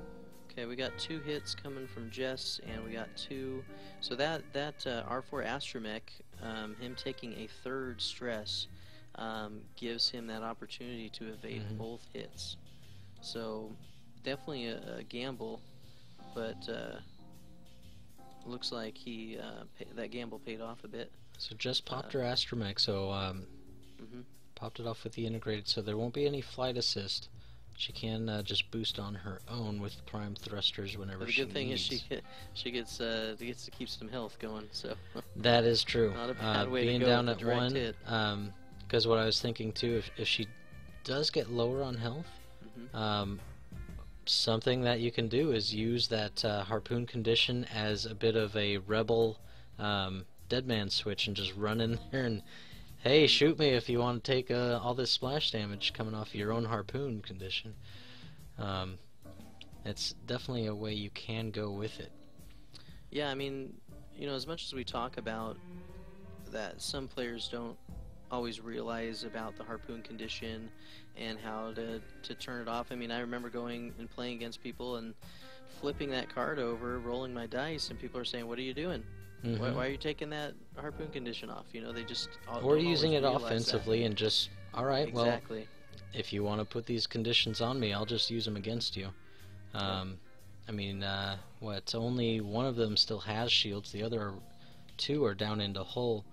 Okay, we got 2 hits coming from Jess, and we got 2. So that R4 Astromech, him taking a 3rd stress, gives him that opportunity to evade both hits. So definitely a gamble, but looks like that gamble paid off a bit. So just popped her Astromech, so popped it off with the integrated, so there won't be any flight assist. She can just boost on her own with prime thrusters whenever she needs. The good thing is she gets to keep some health going. So that is true. Not a bad way being to go down with at a direct 1, hit. because what I was thinking too, if she does get lower on health, something that you can do is use that harpoon condition as a bit of a rebel dead man switch and just run in there and, hey, shoot me if you want to take all this splash damage coming off your own harpoon condition. It's definitely a way you can go with it. Yeah, I mean, as much as we talk about that some players don't always realize about the harpoon condition and how to turn it off. I mean, I remember going and playing against people and flipping that card over, rolling my dice, and people are saying, "What are you doing? Why are you taking that harpoon condition off?" They just or using it offensively and just, all right, exactly. Well, if you want to put these conditions on me, I'll just use them against you. I mean, only one of them still has shields. The other 2 are down into hull.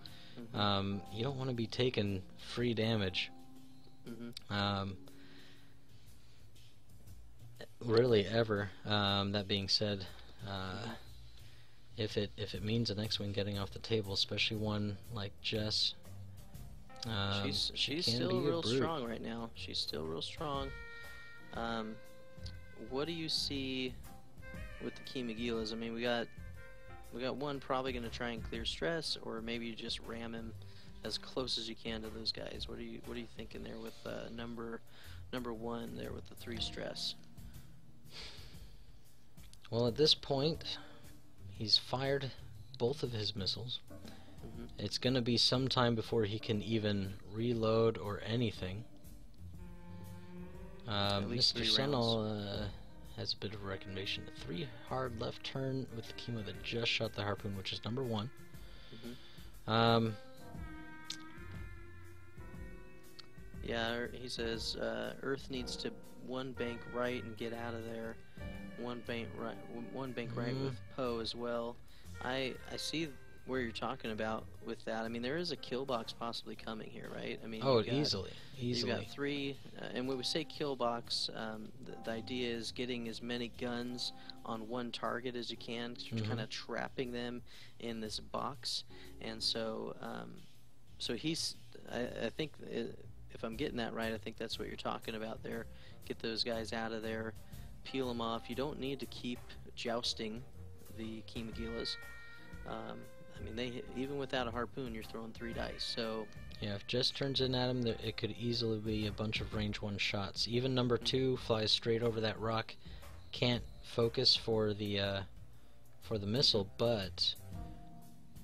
You don't want to be taking free damage. Really, ever. That being said, if it means an X-Wing getting off the table, especially one like Jess, she's still real strong right now. She's still real strong. What do you see with the Key Magilas? I mean, we got one probably going to try and clear stress, or maybe you just ram him as close as you can to those guys. What are you thinking there with number 1 there with the 3 stress? Well, at this point, he's fired both of his missiles. It's going to be some time before he can even reload or anything. Mr. Senel has a bit of a recommendation. A 3 hard left turn with the chemo that just shot the harpoon, which is number 1. Yeah, he says Earth needs to 1 bank right and get out of there. 1 bank right with Poe as well. I see where you're talking about with that. I mean, there is a kill box possibly coming here, right? I mean, easily. You've got 3, and when we say kill box, the idea is getting as many guns on 1 target as you can, kind of trapping them in this box. And so, I think, if I'm getting that right, I think that's what you're talking about there. Get those guys out of there, peel them off. You don't need to keep jousting the Key Magilas. I mean, even without a harpoon, you're throwing 3 dice. So yeah, if Jess turns in at him, it could easily be a bunch of range 1 shots. Even number 2 flies straight over that rock, can't focus for the missile, but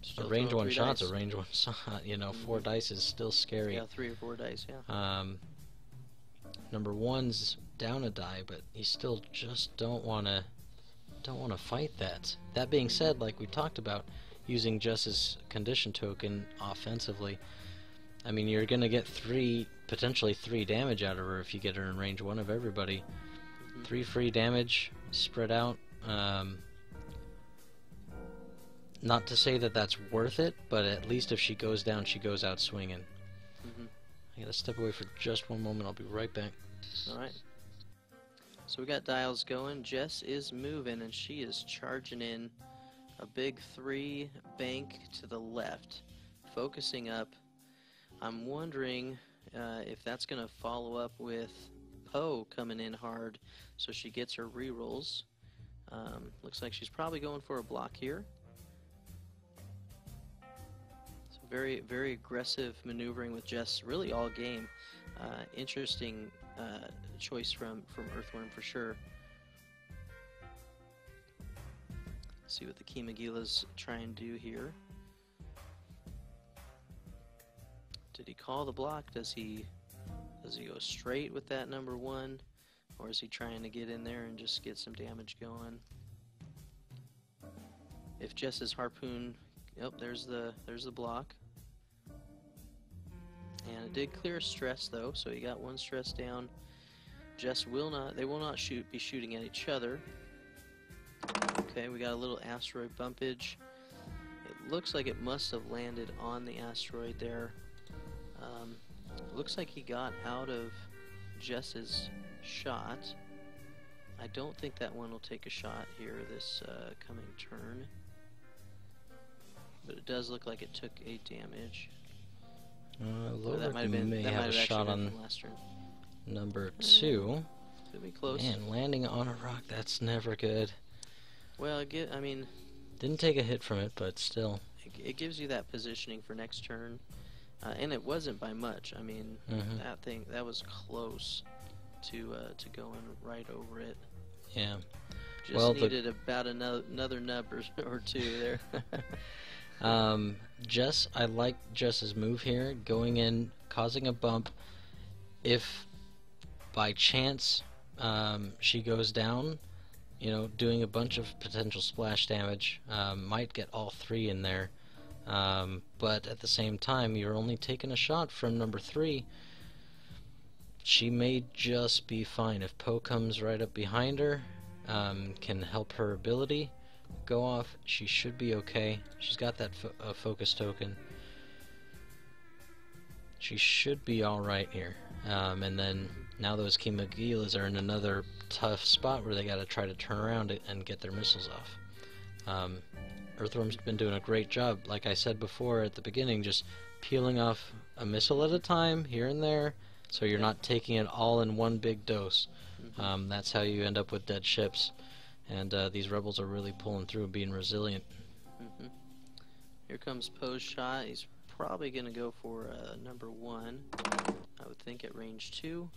A Still range throwing one 3 shot's a dice. range one shot. You know, 4 dice is still scary. Yeah, 3 or 4 dice. Yeah. Number one's down a die, but you still just don't want to fight that. That being said, like we talked about, using Jess's condition token offensively, I mean, you're gonna get potentially three damage out of her if you get her in range one of everybody. 3 free damage spread out. Not to say that that's worth it, but at least if she goes down, she goes out swinging. I gotta step away for just one moment. I'll be right back. Alright. So we got dials going. Jess is moving, and she is charging in a big 3 bank to the left, focusing up. I'm wondering if that's going to follow up with Poe coming in hard so she gets her rerolls. Looks like she's probably going for a block here. So very, very aggressive maneuvering with Jess really all game. Interesting choice from Earthworm for sure. See what the Kimagilas try and do here. Did he call the block? Does he go straight with that number 1, or is he trying to get in there and just get some damage going? If Jess's harpoon, yep, there's the block, and it did clear stress though, so he got 1 stress down. Jess will not be shooting at each other. Okay, we got a little asteroid bumpage. It looks like it must have landed on the asteroid there. Looks like he got out of Jess's shot. I don't think that one will take a shot here this coming turn. But it does look like it took 8 damage. Lower may have a shot on last turn. number 2. Could be close. Man, landing on a rock, that's never good. Well, I mean... Didn't take a hit from it, but still. It gives you that positioning for next turn. And it wasn't by much. I mean, that was close to going right over it. Yeah. Just needed about another nub or 2 there. Jess, I like Jess's move here, going in, causing a bump. If by chance she goes down, you know, doing a bunch of potential splash damage, might get all 3 in there. But at the same time, you're only taking a shot from number 3. She may just be fine. If Poe comes right up behind her, can help her ability go off, she should be okay. She's got that focus token. She should be alright here. And then now those Kimagilas are in another tough spot where they gotta try to turn around and get their missiles off. Earthworm's been doing a great job, like I said before at the beginning, just peeling off a missile at a time, here and there, so you're not taking it all in one big dose. That's how you end up with dead ships, and these rebels are really pulling through and being resilient. Here comes Poe's shot. He's probably going to go for number 1, I would think, at range 2.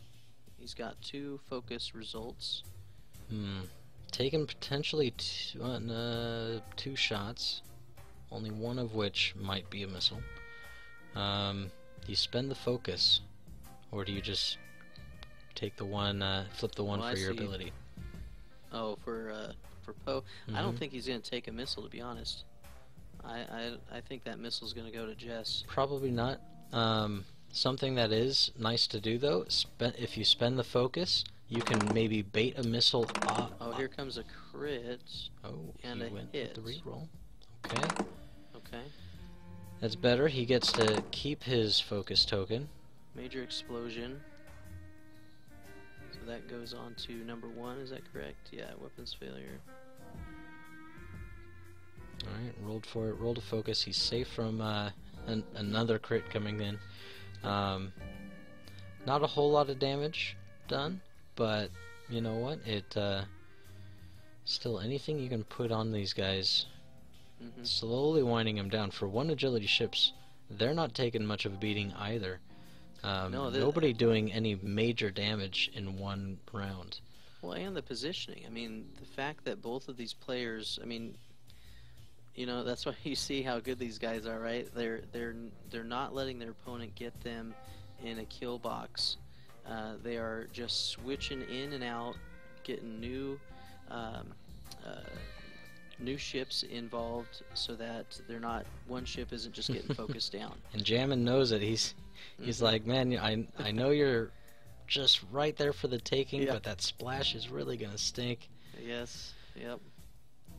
He's got 2 focus results. Taking potentially 2 shots, only one of which might be a missile. Do you spend the focus, or do you just take the one, flip the one for your ability? Oh, for Poe? I don't think he's going to take a missile, to be honest. I think that missile's going to go to Jess. Probably not. Something that is nice to do, though, if you spend the focus, you can maybe bait a missile off. Oh, here comes a crit. Oh, and he a went hit. with the reroll. Okay. Okay. That's better. He gets to keep his focus token. Major explosion. So that goes on to number 1, is that correct? Yeah, weapons failure. Alright, rolled for it. Rolled a focus. He's safe from another crit coming in. Not a whole lot of damage done, but you know what? It still, anything you can put on these guys, slowly winding them down. For 1 agility ships, they're not taking much of a beating either. Nobody doing any major damage in 1 round. Well, and the positioning. I mean, the fact that both of these players, I mean, You know, that's why you see how good these guys are, right? They're not letting their opponent get them in a kill box. They are just switching in and out, getting um, uh, new ships involved, so that they're not one ship isn't just getting focused down. And Jammin knows it. He's like, man, I know you're just right there for the taking, Yeah. but that splash is really gonna stink. Yes. Yep.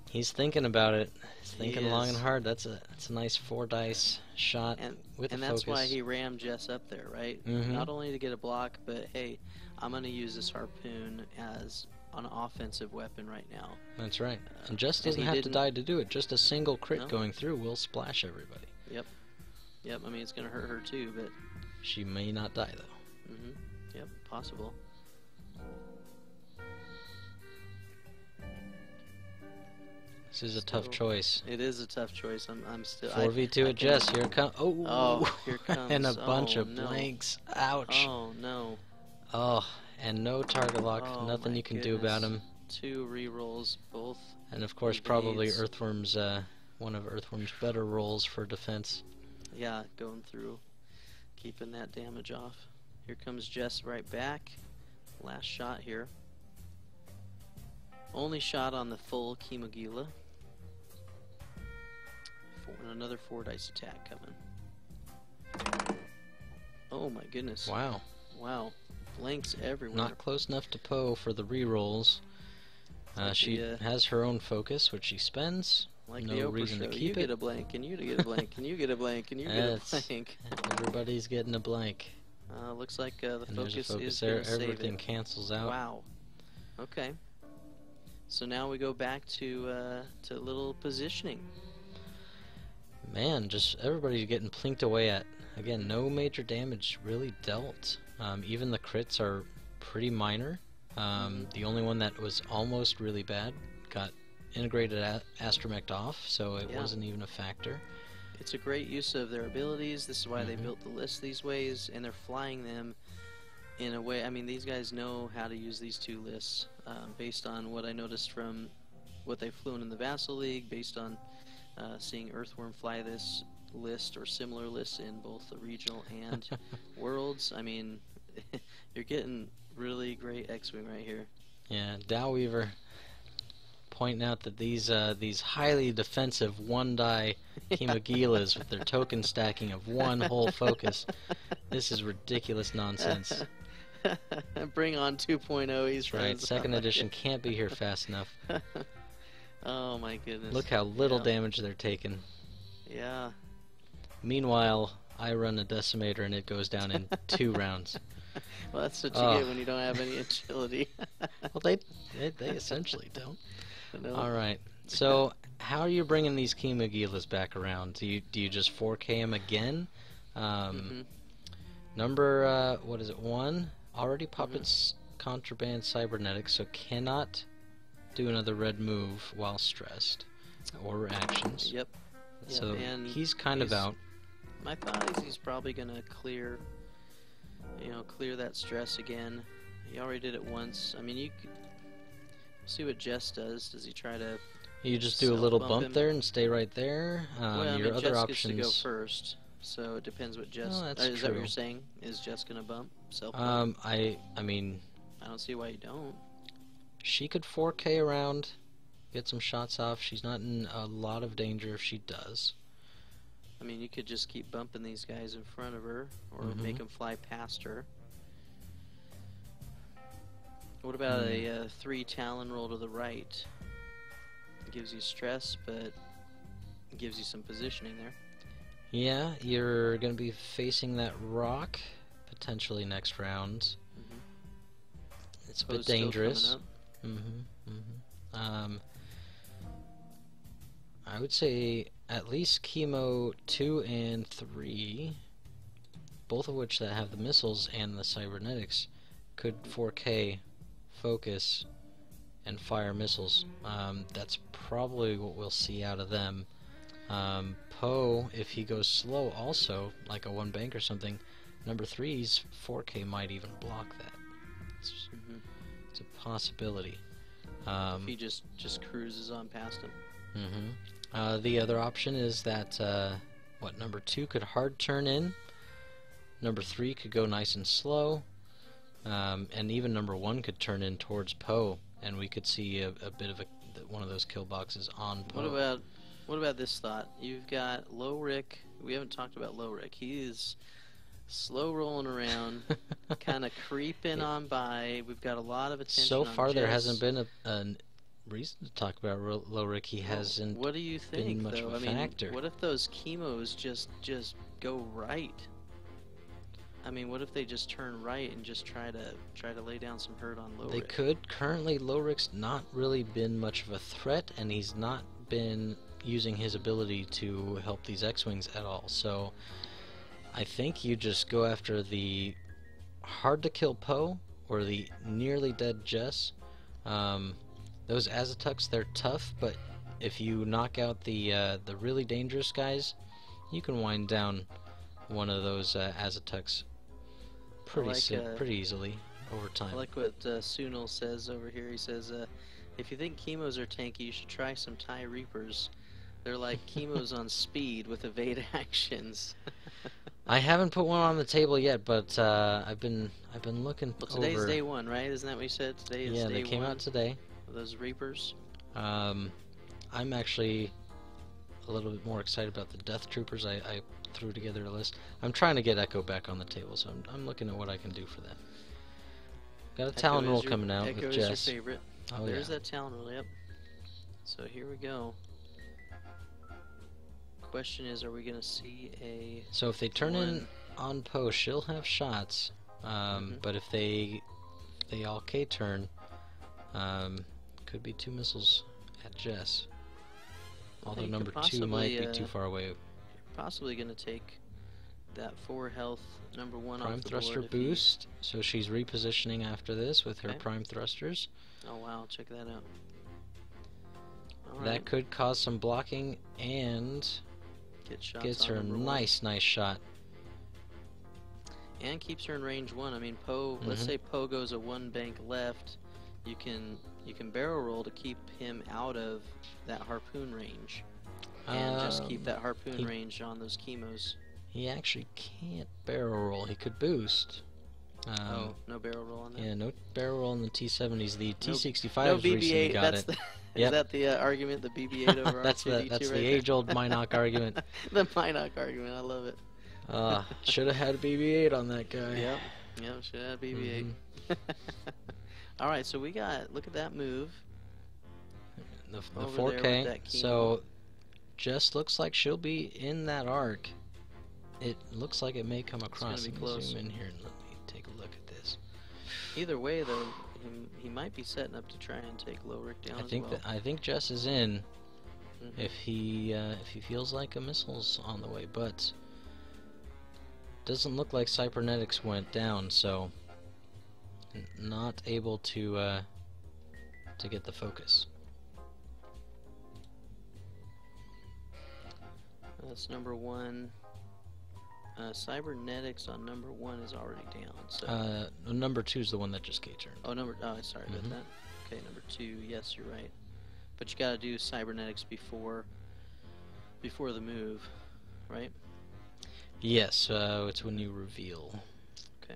He's thinking about it. He's thinking He long is. and hard. That's a nice 4 dice shot with And a that's focus. why he rammed Jess up there, right? Mhm. Not only to get a block, but hey, I'm going to use this harpoon as an offensive weapon right now. That's right. And Jess and doesn't he have to didn't- die to do it. Just a single crit No. going through will splash everybody. Yep. I mean, it's going to hurt her too, but. She may not die though. Yep. Possible. This is a tough choice. It is a tough choice. I'm still. 4v2 at Jess. Here it comes. Oh, here comes. And a bunch of no. blanks. Ouch. Oh no. Oh, and no target lock. Oh, Nothing my you can do about goodness. him. 2 rerolls, both. And of course, probably evades. Earthworm's one of Earthworm's better rolls for defense. Yeah, going through, keeping that damage off. Here comes Jess right back. Last shot here. Only shot on the full Kimagila. Another 4 dice attack coming. Oh my goodness. Wow. Wow. Blanks everywhere. Not close enough to Poe for the rerolls. Like She the, has her own focus, which she spends. like no the Oprah reason show. to You keep get it. a blank, and you get a blank, and you get a blank, and you get a That's- blank. Everybody's getting a blank. Looks like the And there's a focus focus is there. going to save Everything it. cancels out. Wow. Okay. So now we go back to little positioning. Man, just everybody's getting plinked away at. Again, no major damage really dealt. Even the crits are pretty minor. The only one that was almost really bad got integrated astromech off, so it Yeah. wasn't even a factor. It's a great use of their abilities. This is why they Mhm. built the list these ways, and they're flying them in a way. I mean, these guys know how to use these 2 lists based on what I noticed from what they've flown in the Vassal League, based on seeing Earthworm fly this list or similar lists in both the regional and worlds. I mean, you're getting really great X-Wing right here. Yeah, Dowweaver pointing out that these highly defensive 1-die Kimagilas with their token stacking of 1 whole focus, this is ridiculous nonsense. Bring on 2.0. He's Right, 2nd edition can't be here fast enough. Oh my goodness. Look how little Yeah. damage they're taking. Yeah. Meanwhile, I run a decimator and it goes down in 2 rounds. Well, that's what you Oh. get when you don't have any agility. Well, they essentially don't. No. All right. So, how are you bringing these Kimagilas back around? Do you just 4K them again? Number what is it? 1 already puppets contraband cybernetics, so cannot do another red move while stressed or reactions. Yep. So and he's kind of he's- out. My thought is he's probably gonna clear that stress again. He already did it once. I mean, you could see what Jess does. Does he try to? You just do a little self-bump bump him? there and stay right there. Well, I your mean, other Jess options. gets to go first, so it depends what Jess. Oh, that's is that what true. you're saying? Is Jess gonna bump self? Bump? I mean, I don't see why you don't. she could 4K around, get some shots off. She's not in a lot of danger if she does. I mean, you could just keep bumping these guys in front of her, or Mhm. make them fly past her. What about a 3 Talon roll to the right? It gives you stress, but it gives you some positioning there. Yeah, you're going to be facing that rock potentially next round. It's a bit Poe's still dangerous. coming up. I would say at least Chemo 2 and 3, both of which that have the missiles and the cybernetics, could 4K focus and fire missiles. That's probably what we'll see out of them. Poe, if he goes slow also, like a 1 bank or something, number 3's 4K might even block that. It's a possibility. If he just cruises on past him. The other option is that number 2 could hard turn in, number 3 could go nice and slow, and even number 1 could turn in towards Poe, and we could see a bit of one of those kill boxes on Poe. What about this thought? You've got Lowrick. We haven't talked about Lowrick. He is slow rolling around, kind of creeping on by. We've got a lot of attention. So far, on there Jess. hasn't been a reason to talk about Lowrick. He hasn't. What do you think, been much though? of a factor. What if those chemos just go right? I mean, what if they just turn right and just try to lay down some hurt on Lowrick? They could. Currently, Lowrick's not really been much of a threat, and he's not been using his ability to help these X-Wings at all. So I think you just go after the hard-to-kill Poe or the nearly dead Jess. Those Azatuks, they're tough, but if you knock out the really dangerous guys, you can wind down one of those Azatuks pretty easily over time. I like what Sunil says over here. He says, if you think chemos are tanky, you should try some TIE Reapers. They're like chemos on speed with evade actions. I haven't put one on the table yet, but I've been looking over. Well, today's day 1, right? Isn't that what you said? Today is day 1. Yeah, they came out today. Those Reapers. I'm actually a little bit more excited about the Death Troopers. I threw together a list. I'm trying to get Echo back on the table, so I'm looking at what I can do for that. Got a Talon Roll coming out with Jess. Echo is your favorite. Oh, there's that Talon Roll, yep. So here we go. Question is, are we going to see a... So if they turn in on Poe, she'll have shots, but if they all K-turn, could be 2 missiles at Jess. Although number 2 might be too far away. Possibly going to take that 4 health number 1 Prime off the thruster board boost, so she's repositioning after this with her prime thrusters. Oh wow, check that out. That could cause some blocking and gets her a nice shot. And keeps her in range 1. I mean, Poe, let's say Poe goes a 1 bank left, you can barrel roll to keep him out of that harpoon range. And just keep that harpoon range on those chemos. He actually can't barrel roll. He could boost. Oh, no barrel roll on that? Yeah, no barrel roll on the T-70s. The T-65s no BB-8, recently got it. Is that the argument, the BB-8 over that's R2-D2 that's right the age-old Minoc argument. The Minoc argument, I love it. Should have had a BB-8 on that guy. Yep, should have had a BB-8. All right, so we got, look at that move. The 4K, so just looks like she'll be in that arc. It looks like it may come across. It's gonna be close. Zoom in here and let me take a look at this. Either way, though, he might be setting up to try and take Lowrick down as well. I think Jess is in if he feels like a missile's on the way, but doesn't look like cybernetics went down, so not able to get the focus. That's number 1. Cybernetics on number 1 is already down. So number 2 is the one that just K-turned. Oh, sorry about that. Okay, number 2. Yes, you're right. But you got to do cybernetics before the move, right? Yes. It's when you reveal. Okay.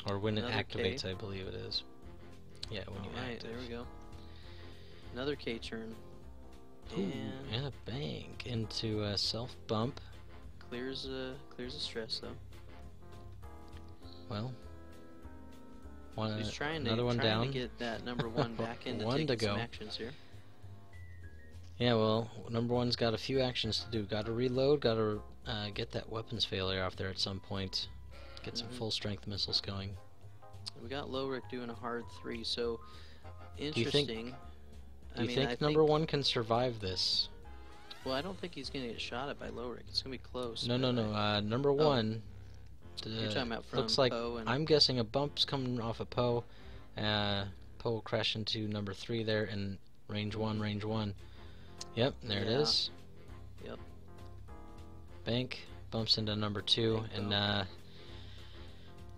Or when it activates, I believe it is. Yeah, when you activate. There we go. Another K-turn. And a bank into a self bump. Clears the stress though. Well, he's trying to get that number 1 back in to take some actions here. Yeah, well, number 1's got a few actions to do. Got to reload. Got to get that weapons failure off there at some point. Get some full strength missiles going. We got Lowrick doing a hard 3, so interesting. Do you think number 1 can survive this? Well, I don't think he's going to get shot at by Lowrick. It's going to be close. No. Number 1. You're talking about from looks like Poe and I'm guessing a bump's coming off of Poe. Poe will crash into number 3 there in range 1. Yep, there it is. Yep. Bank bumps into number 2, and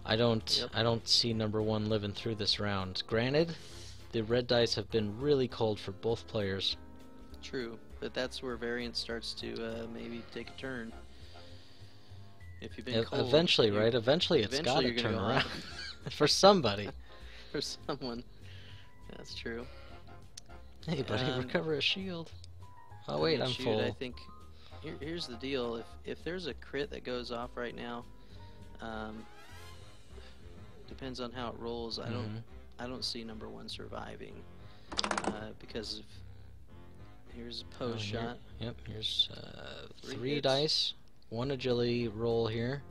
I don't see number 1 living through this round. Granted, the red dice have been really cold for both players. True, but that's where variance starts to maybe take a turn. If you've been cold, Eventually, right? Eventually it's got to you're gonna turn go around. hot. For somebody. For someone. That's true. Hey, buddy, recover a shield. Oh, I wait, mean, I'm shoot, full. I think here's the deal. If there's a crit that goes off right now, depends on how it rolls. I don't see number one surviving because of here's a post shot. Yep, here's three hits. dice, one agility roll here.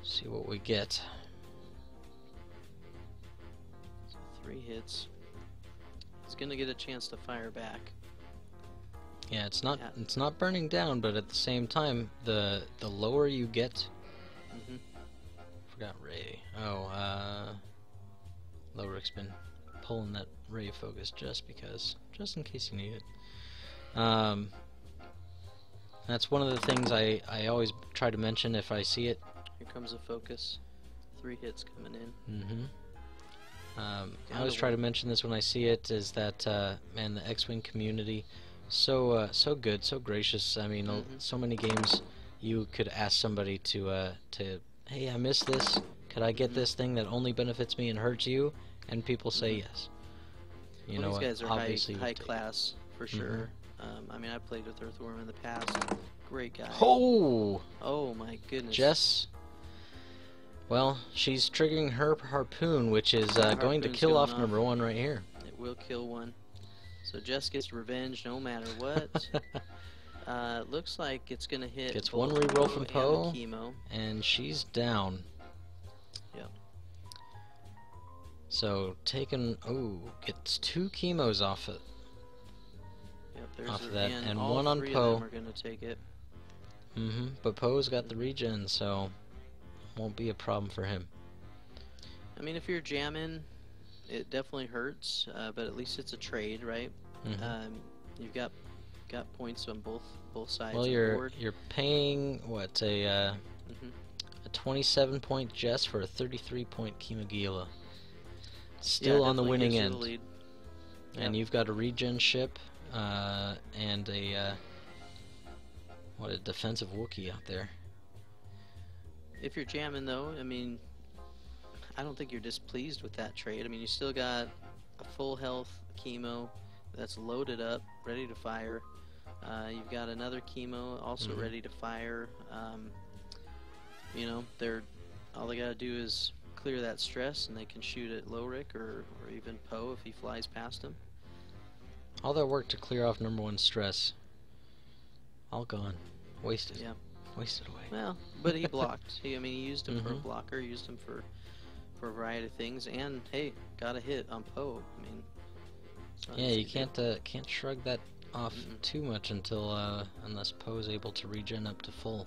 See what we get. So 3 hits. It's gonna get a chance to fire back. Yeah, it's not burning down, but at the same time, the lower you get. Forgot Ray. Oh, Lorik's been pulling that Ray focus just in case you need it. That's one of the things I always try to mention if I see it. Here comes a focus. 3 hits coming in. I always try to mention this when I see it, is that man, the X-Wing community, so good, so gracious. I mean, so many games you could ask somebody to hey, I missed this. Could I get this thing that only benefits me and hurts you? And people say yes. You know, these guys are obviously high class for sure. I mean, I played with Earthworm in the past. Great guy. Oh! Oh my goodness. Jess. Well, she's triggering her harpoon, which is going to kill off number one right here. It will kill one. So Jess gets revenge no matter what. Looks like it's going to hit. Gets one reroll from Poe, chemo. And she's down. Yep. So gets 2 chemos off it. Yep, there's off of that, and all one on 3 Poe. of them are going to take it. But Poe's got the regen, so won't be a problem for him. I mean, if you're jamming, it definitely hurts, but at least it's a trade, right? You've got points on both sides. Well, of the board. you're paying what a 27-point Jess for a 33-point Kimagila. Still on the winning end. Lead. And you've got a regen ship and a defensive Wookiee out there. If you're jamming, though, I mean, I don't think you're displeased with that trade. I mean, you still got a full health chemo that's loaded up, ready to fire. You've got another chemo also ready to fire. You know, all they gotta do is clear that stress, and they can shoot at Lorik or even Poe if he flies past him. All that work to clear off number one stress, all gone, wasted. Yeah. Wasted away. Well, but he blocked. He used him for a blocker, used him for a variety of things, and hey, got a hit on Poe. I mean, yeah, you can't shrug that off too much until unless Poe's able to regen up to full.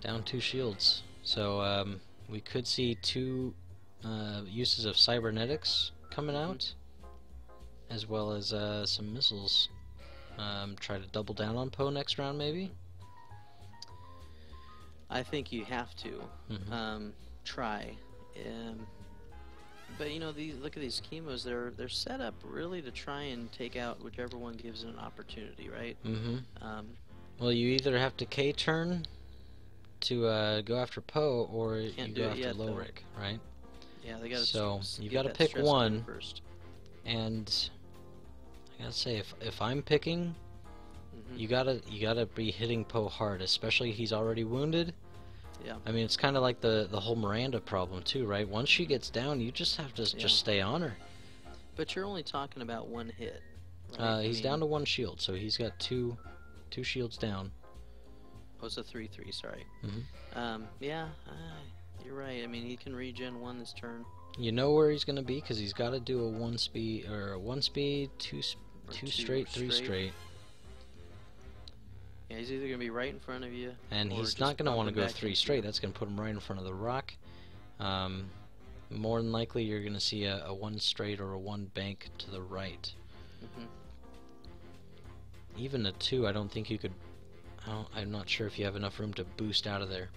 Down 2 shields, so we could see 2 uses of cybernetics coming out, as well as some missiles. Try to double down on Poe next round, maybe. I think you have to try, but you know, look at these chemos. They're set up really to try and take out whichever one gives it an opportunity, right? Well, you either have to K-turn to go after Poe, or you go after Lorik, right? Yeah, they got. So you got to pick one first. And I gotta say, if I'm picking, you gotta be hitting Poe hard, especially he's already wounded. Yeah. I mean, it's kind of like the whole Miranda problem too, right? Once she gets down, you just have to just stay on her. But you're only talking about 1 hit. Right? He's down to 1 shield, so he's got two shields down. Oh, it's a 3/3. Sorry. Yeah, you're right. I mean, he can regen 1 this turn. You know where he's gonna be, because he's got to do a 1 speed or a 1 speed, 2 straight, 3 straight. Yeah, he's either going to be right in front of you, and he's not going to want to go 3 straight. That's going to put him right in front of the rock. More than likely, you're going to see a 1 straight or a 1 bank to the right. Even a 2, I don't think you could. I'm not sure if you have enough room to boost out of there.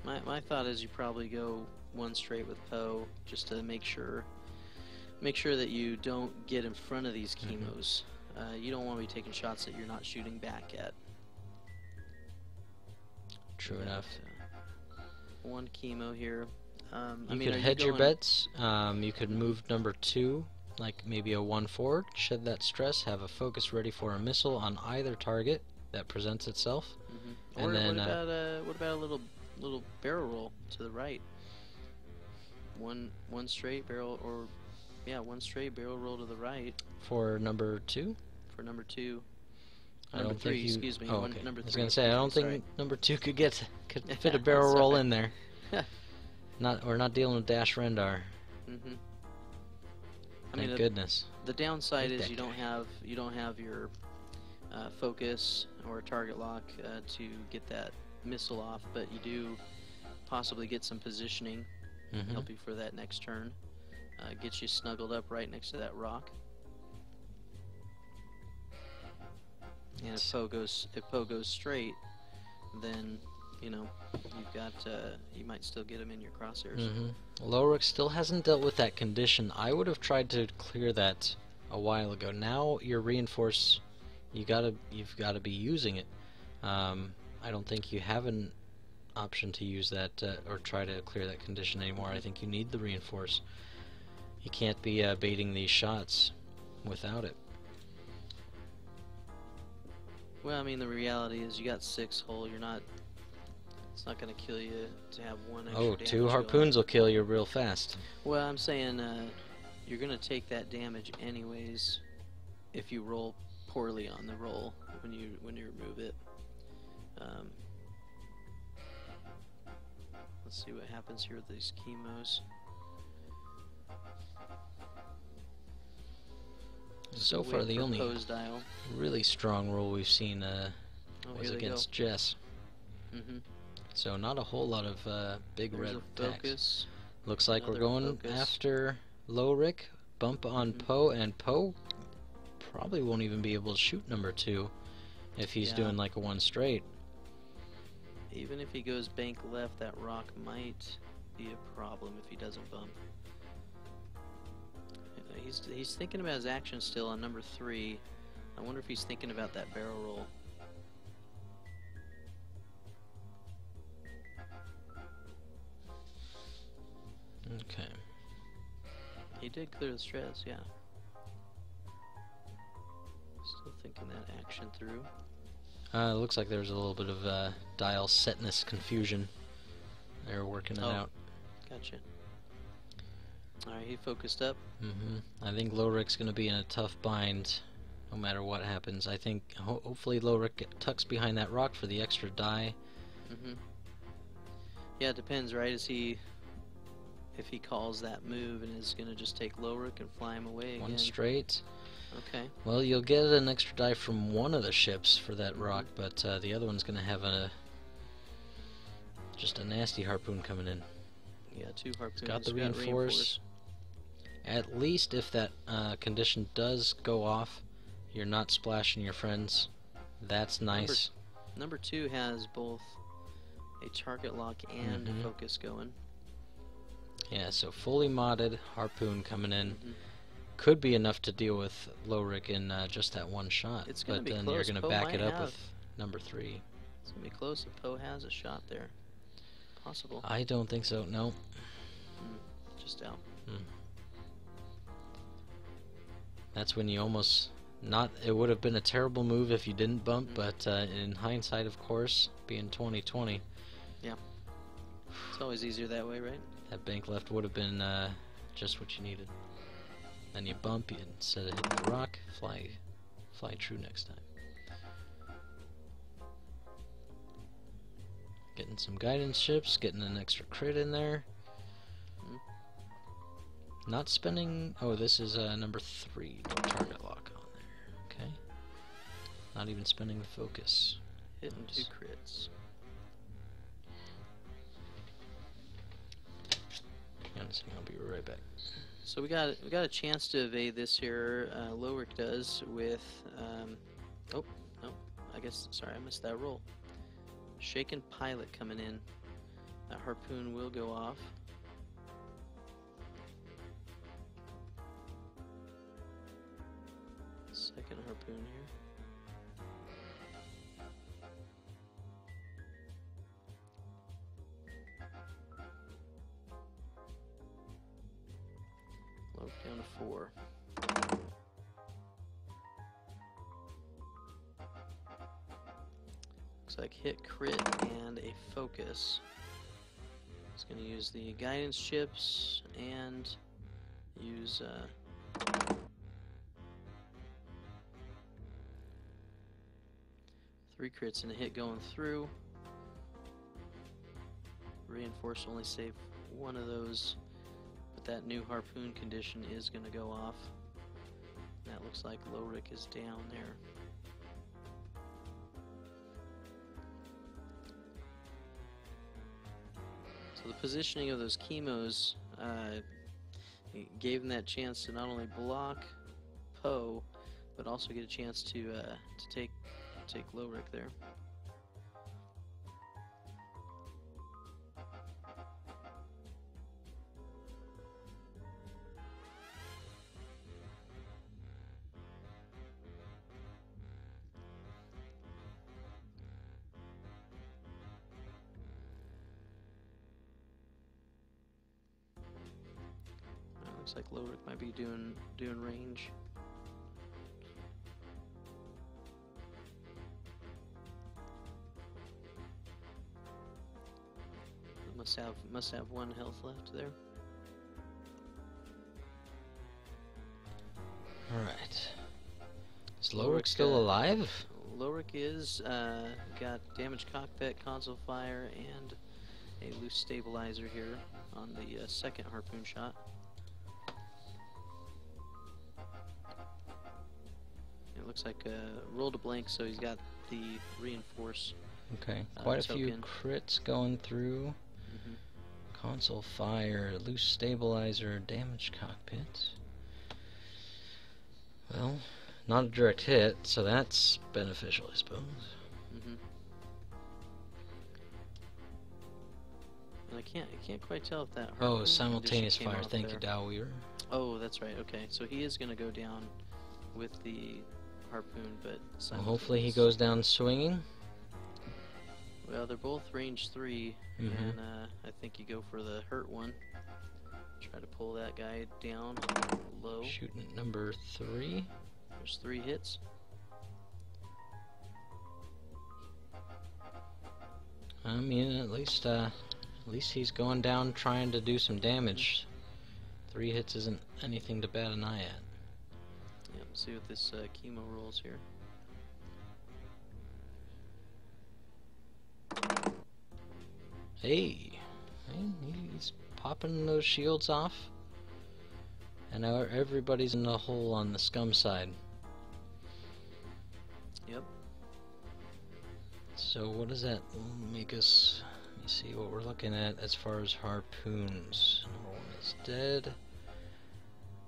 My thought is you probably go 1 straight with Poe just to make sure. make sure that you don't get in front of these Mhm. chemos. You don't want to be taking shots that you're not shooting back at. True We got, enough. One chemo here. I You mean, could are hedge you your going? bets. You could move number 2, like maybe a 1 forward, shed that stress, have a focus ready for a missile on either target that presents itself. Or And then, what about a little barrel roll to the right? One straight barrel, or yeah, one straight barrel roll to the right for number 2? for number 2. I Number don't 3, think you. excuse me. Oh, okay. Number 3. I was gonna say I don't think number 2 could fit a barrel That's roll right. in there. We're not dealing with Dash Rendar. I Thank mean, goodness. the downside Hate is that you don't have your focus or target lock to get that missile off, but you do possibly get some positioning, help you for that next turn. Get you snuggled up right next to that rock. And if Poe goes straight, then you know you've got you might still get him in your crosshairs. Lowrick still hasn't dealt with that condition. I would have tried to clear that a while ago. Now your reinforce, you've got to be using it. I don't think you have an option to use that or try to clear that condition anymore. I think you need the reinforce. You can't be baiting these shots without it. Well, I mean, the reality is you got 6 hull. You're not. It's not going to kill you to have one extra. Oh, damage 2 go harpoons on. will kill you real fast. Well, I'm saying you're going to take that damage anyways if you roll poorly on the roll when you remove it. Let's see what happens here with these chemos. So far, the only Poe's dial. really strong roll we've seen was here they against Jess. Mm-hmm. So not a whole lot of big There's red a attacks. focus. Looks like we're Another going focus. after Lowrick. Bump on Poe, and Poe probably won't even be able to shoot number 2 if he's Yeah. doing like a 1 straight. Even if he goes bank left, that rock might be a problem if he doesn't bump. He's thinking about his action still on number 3. I wonder if he's thinking about that barrel roll. Okay. He did clear the stress, yeah. Still thinking that action through. Looks like there's a little bit of dial setness confusion. They're working it out. Gotcha. Alright, he focused up. I think Lowrick's going to be in a tough bind no matter what happens. I think hopefully Lowrick tucks behind that rock for the extra die. Yeah, it depends, right? If he calls that move and is going to just take Lowrick and fly him away again. 1 straight. Okay. Well, you'll get an extra die from one of the ships for that rock, but the other one's going to have just a nasty harpoon coming in. Yeah, 2 harpoons. Got the reinforce. At least if that condition does go off, you're not splashing your friends. That's nice. Number 2 has both a target lock and a focus going. Yeah, so fully modded harpoon coming in. Could be enough to deal with Lowrick in just that 1 shot. It's gonna but be then close. you're going to Poe back might it up have. with number 3. It's going to be close if Poe has a shot there. Possible. I don't think so, no. Just out. That's when you almost it would have been a terrible move if you didn't bump, but in hindsight, of course, being 2020. Yeah. It's always easier that way, right? That bank left would have been just what you needed. Then you bump, instead of hitting the rock, fly true next time. Getting some guidance ships, getting an extra crit in there. Not spending. Oh, this is number 3. No target lock on there. Okay. Not even spending the focus. Hitting 2 crits. Hang on a second, I'll be right back. So we got a chance to evade this here. Lowrick does with. Oh no! I guess sorry, I missed that roll. Shaken pilot coming in. That harpoon will go off. Second harpoon here. Load down to 4. Looks like hit, crit, and a focus. It's going to use the guidance chips and use 3 crits and a hit going through. Reinforce only save 1 of those, but that new harpoon condition is going to go off. That looks like Lorik is down there. So the positioning of those chemos gave him that chance to not only block Poe, but also get a chance to take Lorik there. Looks like Lorik might be doing range. Must have 1 health left there. All right. Is Lorik still alive? Lorik is got damaged cockpit, console fire, and a loose stabilizer here on the second harpoon shot. It looks like rolled a blank, so he's got the reinforce. Okay, quite a few token. crits going through. Console fire, loose stabilizer, damaged cockpit. Well, not a direct hit, so that's beneficial, I suppose. And I can't quite tell if that. Oh, simultaneous came fire. off Thank there. you, Dow Weaver. Oh, that's right. Okay, so he is going to go down with the harpoon, but Well, hopefully he goes down swinging. Well, they're both range 3, and I think you go for the hurt one. Try to pull that guy down low. Shooting at number 3. There's 3 hits. I mean, at least he's going down trying to do some damage. 3 hits isn't anything to bat an eye at. Yep. See what this chemo rolls here. Hey, he's popping those shields off, and now everybody's in the hole on the scum side. Yep. So what does that make us? Let me see what we're looking at as far as harpoons. Number 1 is dead,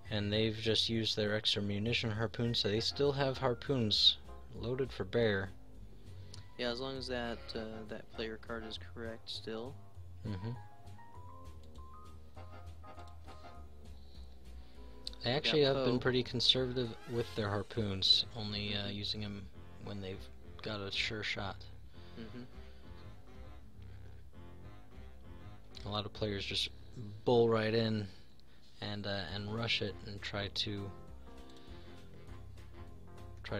and they've just used their extra munition harpoons, so they still have harpoons loaded for bear. Yeah, as long as that that player card is correct still. They actually have been pretty conservative with their harpoons, only using them when they've got a sure shot. A lot of players just bull right in and rush it and try to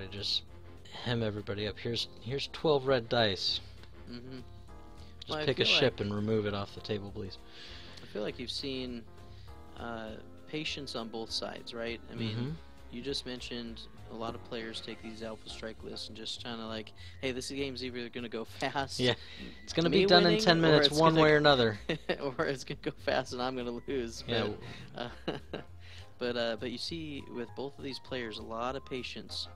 just hem everybody up. Here's 12 red dice. Just pick a ship and remove it off the table, please. I feel like you've seen patience on both sides, right? I mean, you just mentioned a lot of players take these alpha strike lists and just kind of like, hey, this game's either going to go fast. Yeah, it's going to be done in 10 minutes one way or another. Or it's going to go fast and I'm going to lose. Yeah. But you see with both of these players a lot of patience.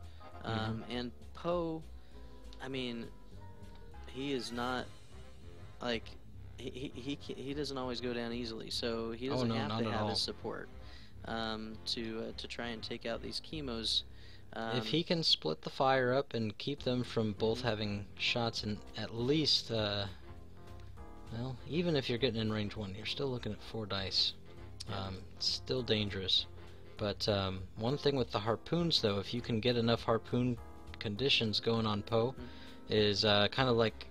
And Poe, I mean, he is not like he doesn't always go down easily, so he doesn't have to have his support to try and take out these chemos. If he can split the fire up and keep them from both having shots, and at least, well, even if you're getting in range 1, you're still looking at 4 dice. It's still dangerous. But one thing with the harpoons, though, if you can get enough harpoon conditions going on Poe, is kind of like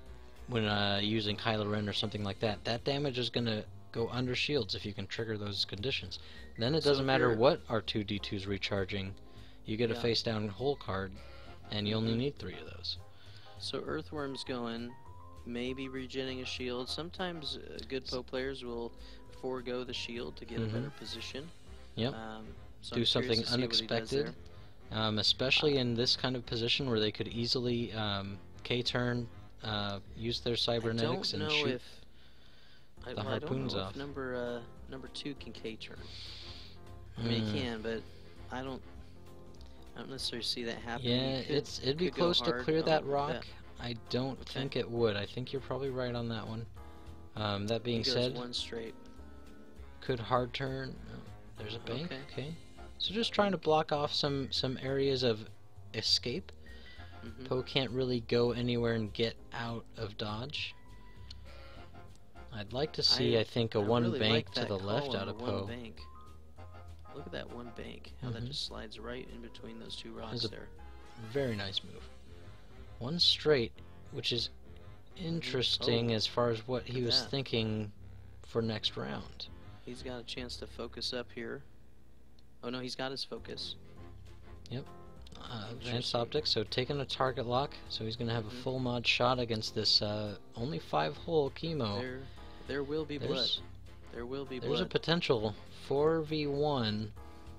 when using Kylo Ren or something like that. That damage is going to go under shields if you can trigger those conditions. Then it doesn't matter what R2-D2 is recharging. You get a face-down hole card, and you only need 3 of those. So Earthworm's going, maybe regenning a shield. Sometimes good Poe players will forego the shield to get a better position. Yep. So do something unexpected, especially in this kind of position where they could easily K-turn, use their cybernetics and shoot the harpoons off. If number 2 can K-turn. I mean, he can, but I don't necessarily see that happening. Yeah, it'd be close to clear that rock. I don't think it would. I think you're probably right on that one. That being said, one straight. Could hard turn. There's a bank. Okay. So just trying to block off some areas of escape. Poe can't really go anywhere and get out of dodge. I'd like to see, I think, a one bank to the left out of Poe. Look at that one bank. How that just slides right in between those 2 rocks there. Very nice move. One straight, which is interesting as far as what he was thinking for next round. He's got a chance to focus up here. Oh no, he's got his focus. Yep. Advanced optics, so taking a target lock, so he's going to have a full mod shot against this only 5-hole chemo. There will be blood. There will be blood. There's a potential 4v1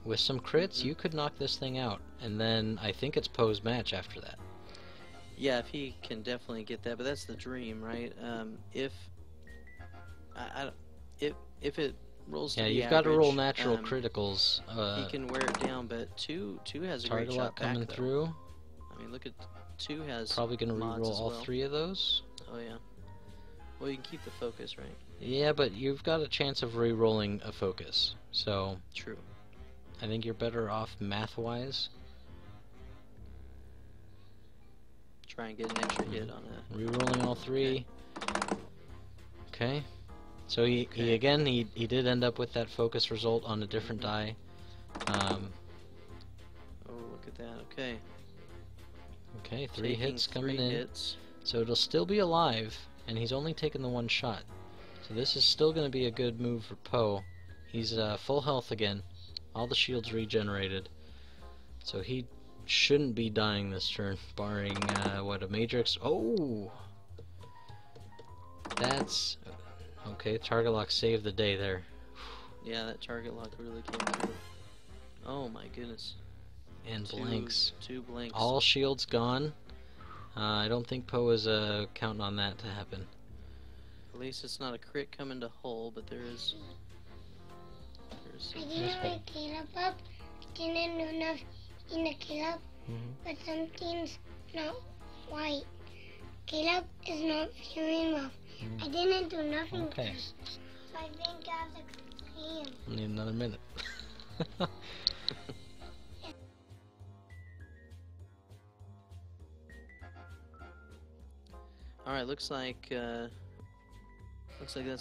with some crits. You could knock this thing out, and then I think it's Poe's match after that. Yeah, if he can definitely get that, but that's the dream, right? If it rolls to the you've got to roll natural criticals. He can wear it down, but two has a great Target shot lock coming back, through. I mean, look at 2 has probably going to reroll all 3 of those. Oh yeah. Well, you can keep the focus, right? Yeah, but you've got a chance of re-rolling a focus, so... True. I think you're better off math-wise. Try and get an extra hit on that. Re-rolling all 3. Okay. So he did end up with that focus result on a different die. Oh, look at that. Okay. Okay, 3 hits coming in. So it'll still be alive, and he's only taken the 1 shot. So this is still going to be a good move for Poe. He's full health again. All the shields regenerated. So he shouldn't be dying this turn, barring, a major oh! That's... Okay, target lock saved the day there. Yeah, that target lock really came through. Oh my goodness. And blanks. 2 blanks. All shields gone. I don't think Poe is counting on that to happen. At least it's not a crit coming to hull, but there is... I didn't wake Caleb up. Didn't do enough in the Caleb, but something's not right. Caleb is not feeling well. I didn't do nothing. Okay. So I think I have to clean him. Need another minute. All right, looks like that's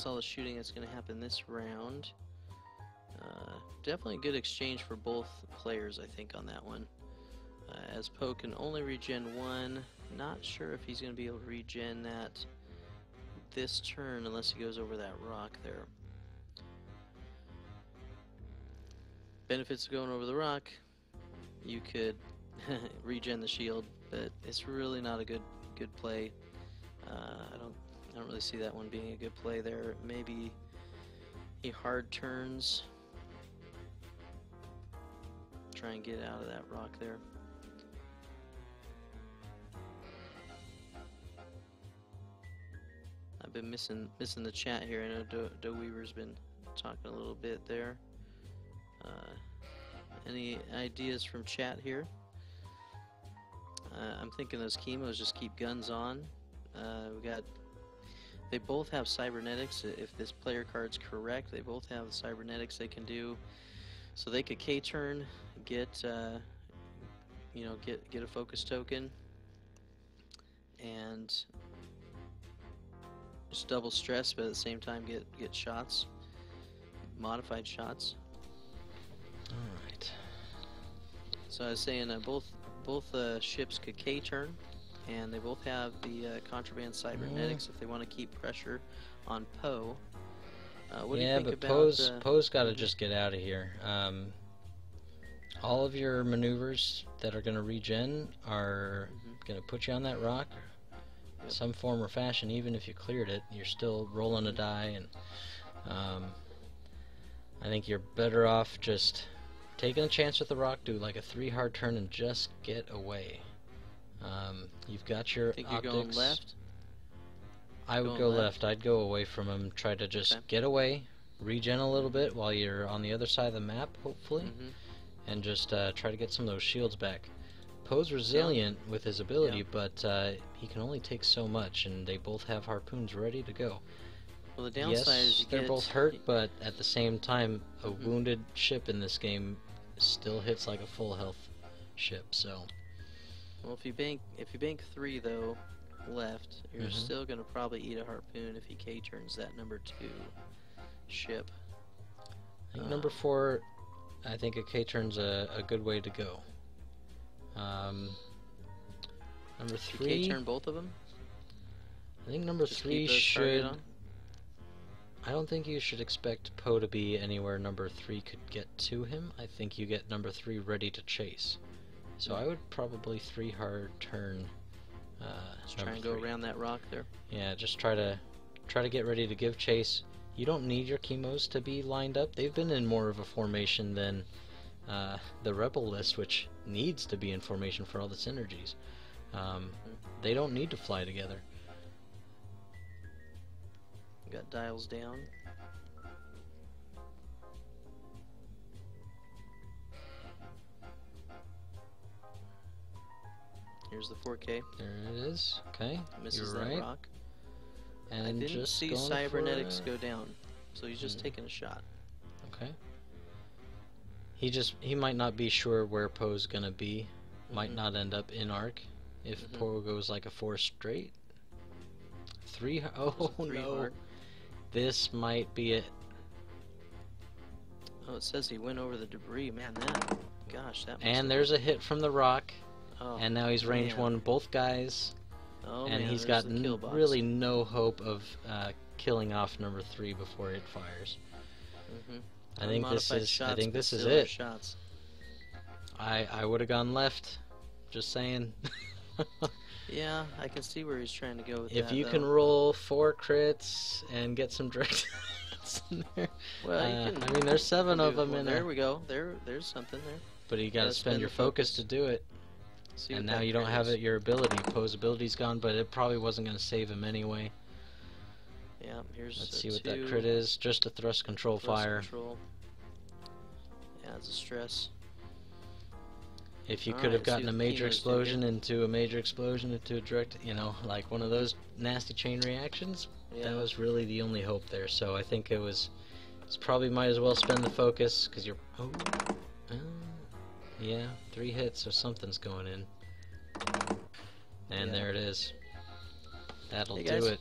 all the shooting that's going to happen this round. Definitely a good exchange for both players, I think, on that one. As Poe can only regen 1, not sure if he's going to be able to regen that this turn unless he goes over that rock there. Benefits of going over the rock: you could regen the shield, but it's really not a good play. I don't really see that one being a good play there. Maybe he hard turns, try and get out of that rock there. I've been missing the chat here. I know Doe Weaver's been talking a little bit there. Any ideas from chat here? I'm thinking those chemos just keep guns on. They both have cybernetics. If this player card's correct, they both have the cybernetics they can do. So they could K-turn, get a focus token, and just double stress, but at the same time get shots, modified shots. All right. So I was saying both ships could K-turn, and they both have the contraband cybernetics if they want to keep pressure on Poe. What do you think about... Poe's got to just get out of here. All of your maneuvers that are going to regen are going to put you on that rock. Some form or fashion. Even if you cleared it, you're still rolling a die, and I think you're better off just taking a chance with the rock. Do like a 3 hard turn and just get away. You've got your Think optics. you're going left? I would go left. I'd go away from him. Try to just get away, regen a little bit while you're on the other side of the map, hopefully, and just try to get some of those shields back. Poe's resilient with his ability, but he can only take so much, and they both have harpoons ready to go. Well, the downside is they're both hurt, but at the same time, a wounded ship in this game still hits like a full health ship. So, well, if you bank 3 though left, you're still gonna probably eat a harpoon if he K-turns that number 2 ship. I think number 4, I think a K-turn's a good way to go. Number 3. K-turn both of them? I think number 3 should. I don't think you should expect Poe to be anywhere number 3 could get to him. I think you get number 3 ready to chase. So I would probably 3 hard turn. Just try and go around that rock there. Yeah, just try to get ready to give chase. You don't need your chemos to be lined up. They've been in more of a formation than the Rebel list, which needs to be in formation for all the synergies. They don't need to fly together. Got dials down. Here's the 4K. There it is. Okay, misses you're that right. rock. And I didn't just see cybernetics go down, so he's just taking a shot. Okay. He might not be sure where Poe's gonna be. Might not end up in arc if Poe goes like a 4 straight. 3. Oh no. Hard. This might be it. Oh, it says he went over the debris. Man, gosh, that. And there's a hit from the rock. Oh, and now he's range 1 both guys. Oh, and man, he's got really no hope of killing off number 3 before it fires. I think this is it. Shots. I would have gone left. Just saying. Yeah, I can see where he's trying to go with if that, you though. can roll 4 crits and get some direct hits in there. Well, you can, I mean, there's 7 of them in there. There we go. There's something there. But you gotta spend your focus to do it. And now you don't have it. Your ability. Poe's ability's gone, but it probably wasn't gonna save him anyway. Yeah, here's. Let's see what that crit is. Just a thrust control fire. Control. Yeah, it's a stress. If you could have gotten a major explosion into a major explosion into a direct, like one of those nasty chain reactions, that was really the only hope there. So I think it's probably might as well spend the focus, because you're, yeah, 3 hits, so something's going in. And there it is. That'll do it.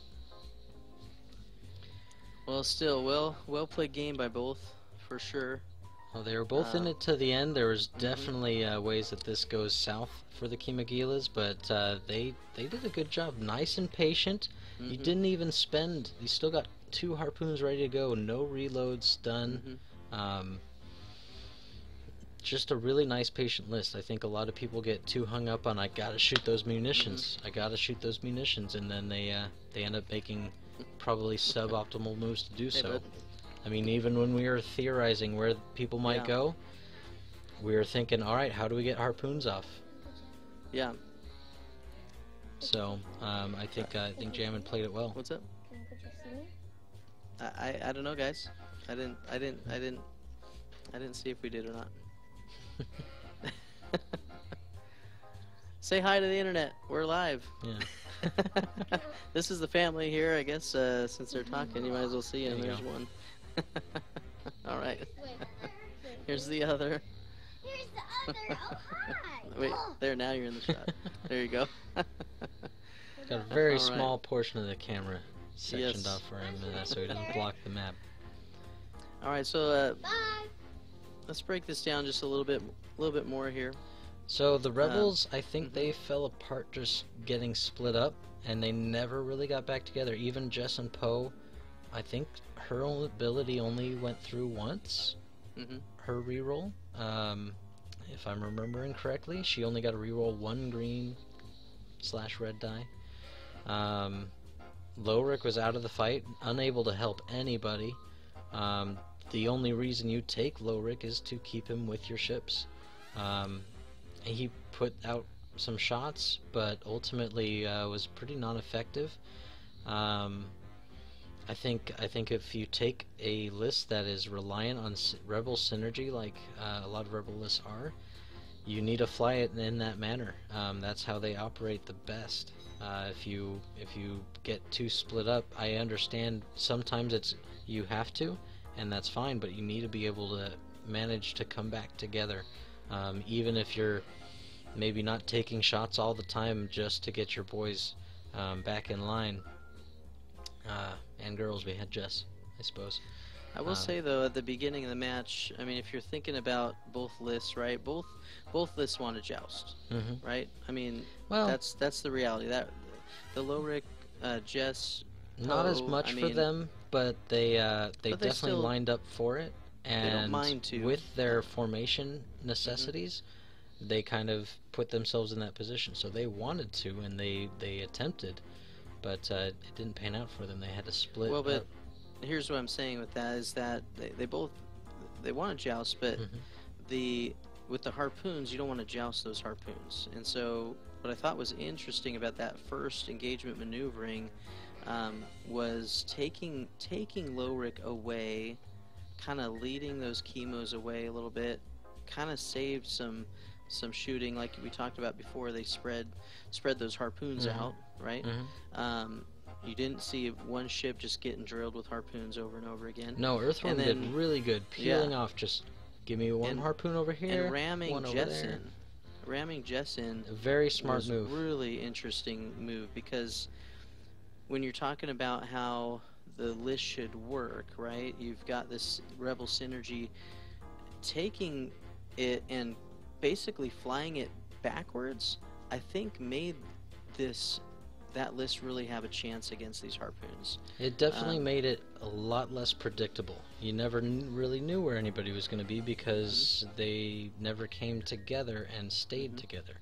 Well, still, well played game by both, for sure. Well, they were both in it to the end. There was definitely ways that this goes south for the Kimagilas, but they did a good job. Nice and patient. You didn't even spend. You still got 2 harpoons ready to go. No reloads done. Just a really nice patient list. I think a lot of people get too hung up on I gotta shoot those munitions. I gotta shoot those munitions, and then they end up making probably suboptimal moves to do so. I mean, even when we were theorizing where people might go, we were thinking, all right, how do we get harpoons off? Yeah. So I think Jammin played it well. What's up? I don't know, guys. I didn't see if we did or not. Say hi to the internet. We're live. Yeah. This is the family here, I guess. Since they're talking, you might as well see them. There's one. All right. Here's the other. Here's the other. Oh, hi. Wait, there. Now you're in the shot. There you go. Got a very small portion of the camera sectioned off for him, so he doesn't block the map. All right, so Bye. let's break this down just a little bit more here. So the Rebels, I think they fell apart just getting split up, and they never really got back together. Even Jess and Poe, I think her own ability only went through once. Her reroll, if I'm remembering correctly, she only got to reroll 1 green/red die. Lowrick was out of the fight, unable to help anybody. The only reason you take Lowrick is to keep him with your ships. He put out some shots, but ultimately was pretty non-effective. I think if you take a list that is reliant on Rebel synergy, like a lot of Rebel lists are, you need to fly it in that manner. That's how they operate the best. If you get too split up, I understand sometimes you have to, and that's fine. But you need to be able to manage to come back together, even if you're maybe not taking shots all the time, just to get your boys back in line. And girls, we had Jess, I suppose. I will say though, at the beginning of the match, I mean, if you're thinking about both lists, right? Both lists want to joust, right? I mean, well, that's the reality. That the Lowrick, Jess, not as much for them, but they definitely still lined up for it, and they don't mind to. With their formation necessities, they kind of put themselves in that position. So they wanted to, and they attempted, but it didn't pan out for them. They had to split. Well, but here's what I'm saying with that is that they both want to joust, but with the harpoons, you don't want to joust those harpoons. And so what I thought was interesting about that first engagement maneuvering was taking Lowrick away, kind of leading those chemos away a little bit, kind of saved some shooting, like we talked about before. They spread those harpoons out, right? You didn't see one ship just getting drilled with harpoons over and over again. No, Earthworm did really good, peeling off. Just give me one harpoon over here, and ramming one over Jess there. in. Ramming Jess in. A very smart was move. Really interesting move, because when you're talking about how the list should work, right? You've got this Rebel synergy. Taking it and basically flying it backwards, I think made that list really have a chance against these harpoons. It definitely made it a lot less predictable. You never really knew where anybody was going to be, because they never came together and stayed together.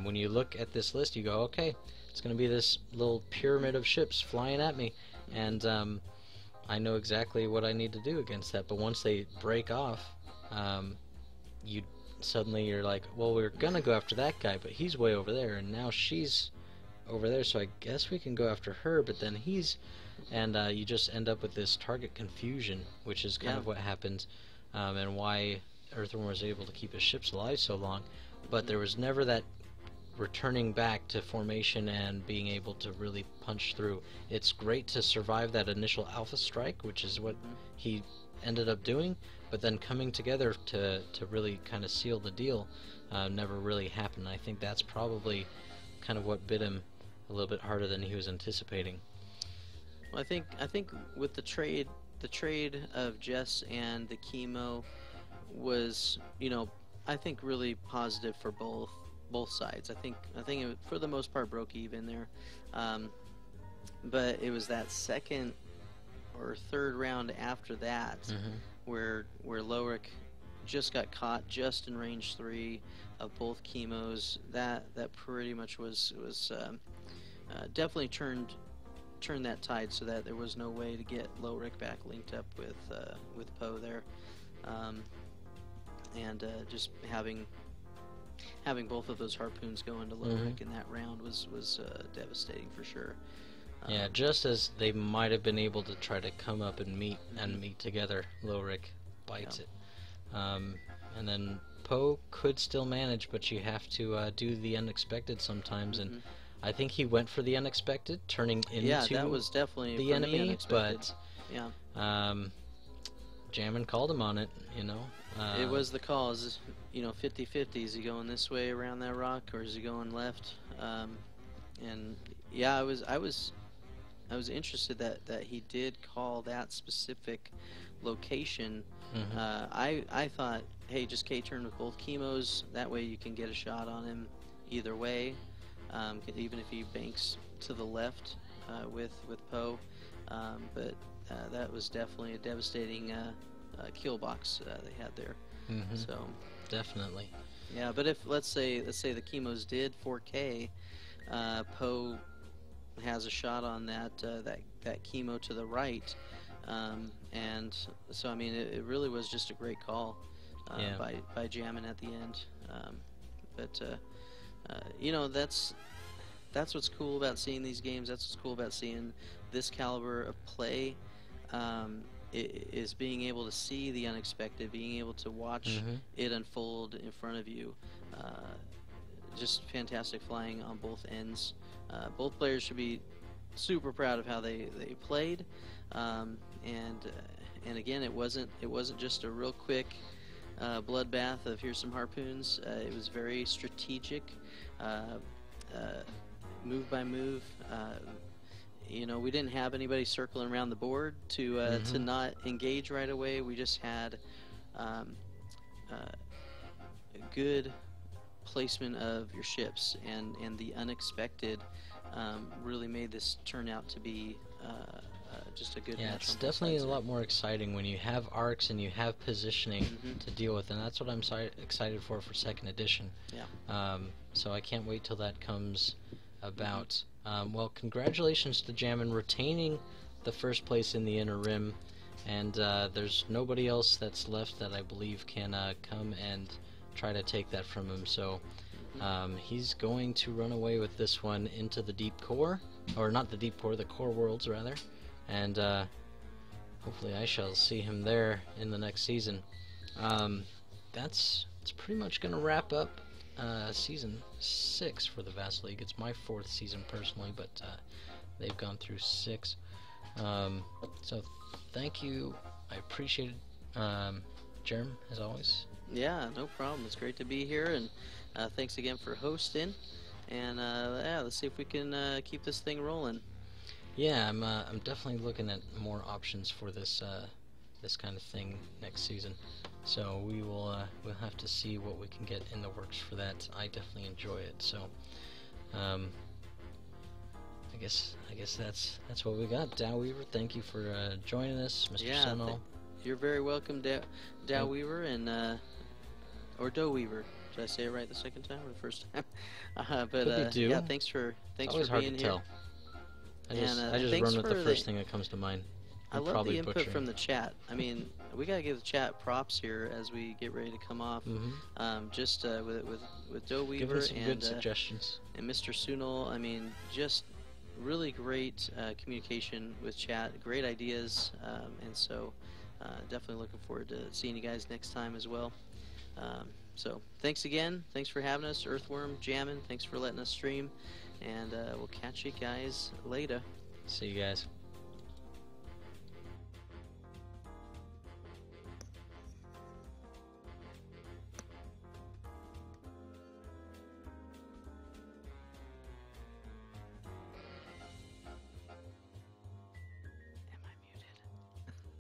When you look at this list, you go, okay, it's going to be this little pyramid of ships flying at me, and I know exactly what I need to do against that. But once they break off, you're like, well, we're going to go after that guy, but he's way over there, and now she's over there, so I guess we can go after her, but then and you just end up with this target confusion, which is kind of what happened, and why Earthworm was able to keep his ships alive so long. But there was never that returning back to formation and being able to really punch through. It's great to survive that initial alpha strike, which is what he ended up doing, but then coming together to really kind of seal the deal never really happened. I think that's probably kind of what bit him a little bit harder than he was anticipating. Well, I think with the trade of Jess and the chemo was, I think really positive for both sides. I think it, for the most part, broke even there, but it was that second or third round after that where Lowrick just got caught just in range 3 of both chemos. That pretty much was definitely turned that tide, so that there was no way to get Lowrick back linked up with Poe there, and just having both of those harpoons go into Lowrick in that round was devastating for sure. Yeah, just as they might have been able to try to come up and meet together, Lowrick bites it, and then Poe could still manage, but you have to do the unexpected sometimes, and I think he went for the unexpected, turning into that was definitely the enemy, but Jammin called him on it, it was the cause, 50-50. Is he going this way around that rock, or is he going left? And yeah, I was interested that he did call that specific location. I thought, hey, just K-turn with both chemos. That way you can get a shot on him either way, even if he banks to the left with Poe. But that was definitely a devastating kill box they had there. Mm-hmm. So definitely. Yeah, but if let's say the chemos did 4K, Poe has a shot on that chemo to the right, and so I mean it really was just a great call by jamming at the end. But you know, that's what's cool about seeing these games. That's what's cool about seeing this caliber of play. Is being able to see the unexpected, being able to watch it unfold in front of you. Just fantastic flying on both ends. Both players should be super proud of how they played, and again, it wasn't just a real quick bloodbath of here's some harpoons. It was very strategic, move by move. You know, we didn't have anybody circling around the board to not engage right away. We just had good placement of your ships, and the unexpected really made this turn out to be just a good match. Yeah, it's definitely a lot more exciting when you have arcs and you have positioning to deal with, and that's what I'm excited for second edition. Yeah. So I can't wait till that comes about. Well, congratulations to Jammin retaining the first place in the Inner Rim, and there's nobody else that's left that I believe can come and try to take that from him. So he's going to run away with this one into the deep core, or not the deep core, the core worlds rather, and hopefully I shall see him there in the next season. It's pretty much going to wrap up season 6 for the Vassal League. It's my 4th season personally, but they've gone through 6. So thank you. I appreciate it, Jerem, as always. Yeah, no problem. It's great to be here, and thanks again for hosting. And yeah, let's see if we can keep this thing rolling. Yeah, I'm definitely looking at more options for this this kind of thing next season. So we'll have to see what we can get in the works for that. I definitely enjoy it. So I guess that's what we got. Dow Weaver, thank you for joining us, Mr. Sonal. You're very welcome, Dow Weaver, and or Doe Weaver. Did I say it right the second time or the first time? But yeah, thanks for being here. Tell. I just run with the first thing that comes to mind. I love the input from the chat. I mean, we gotta give the chat props here as we get ready to come off. Just with Doe Weaver some and good suggestions, and Mr. Sunil. I mean, just really great communication with chat, great ideas, and so definitely looking forward to seeing you guys next time as well. So thanks again. Thanks for having us, Earthworm, Jammin'. Thanks for letting us stream, and we'll catch you guys later. See you guys.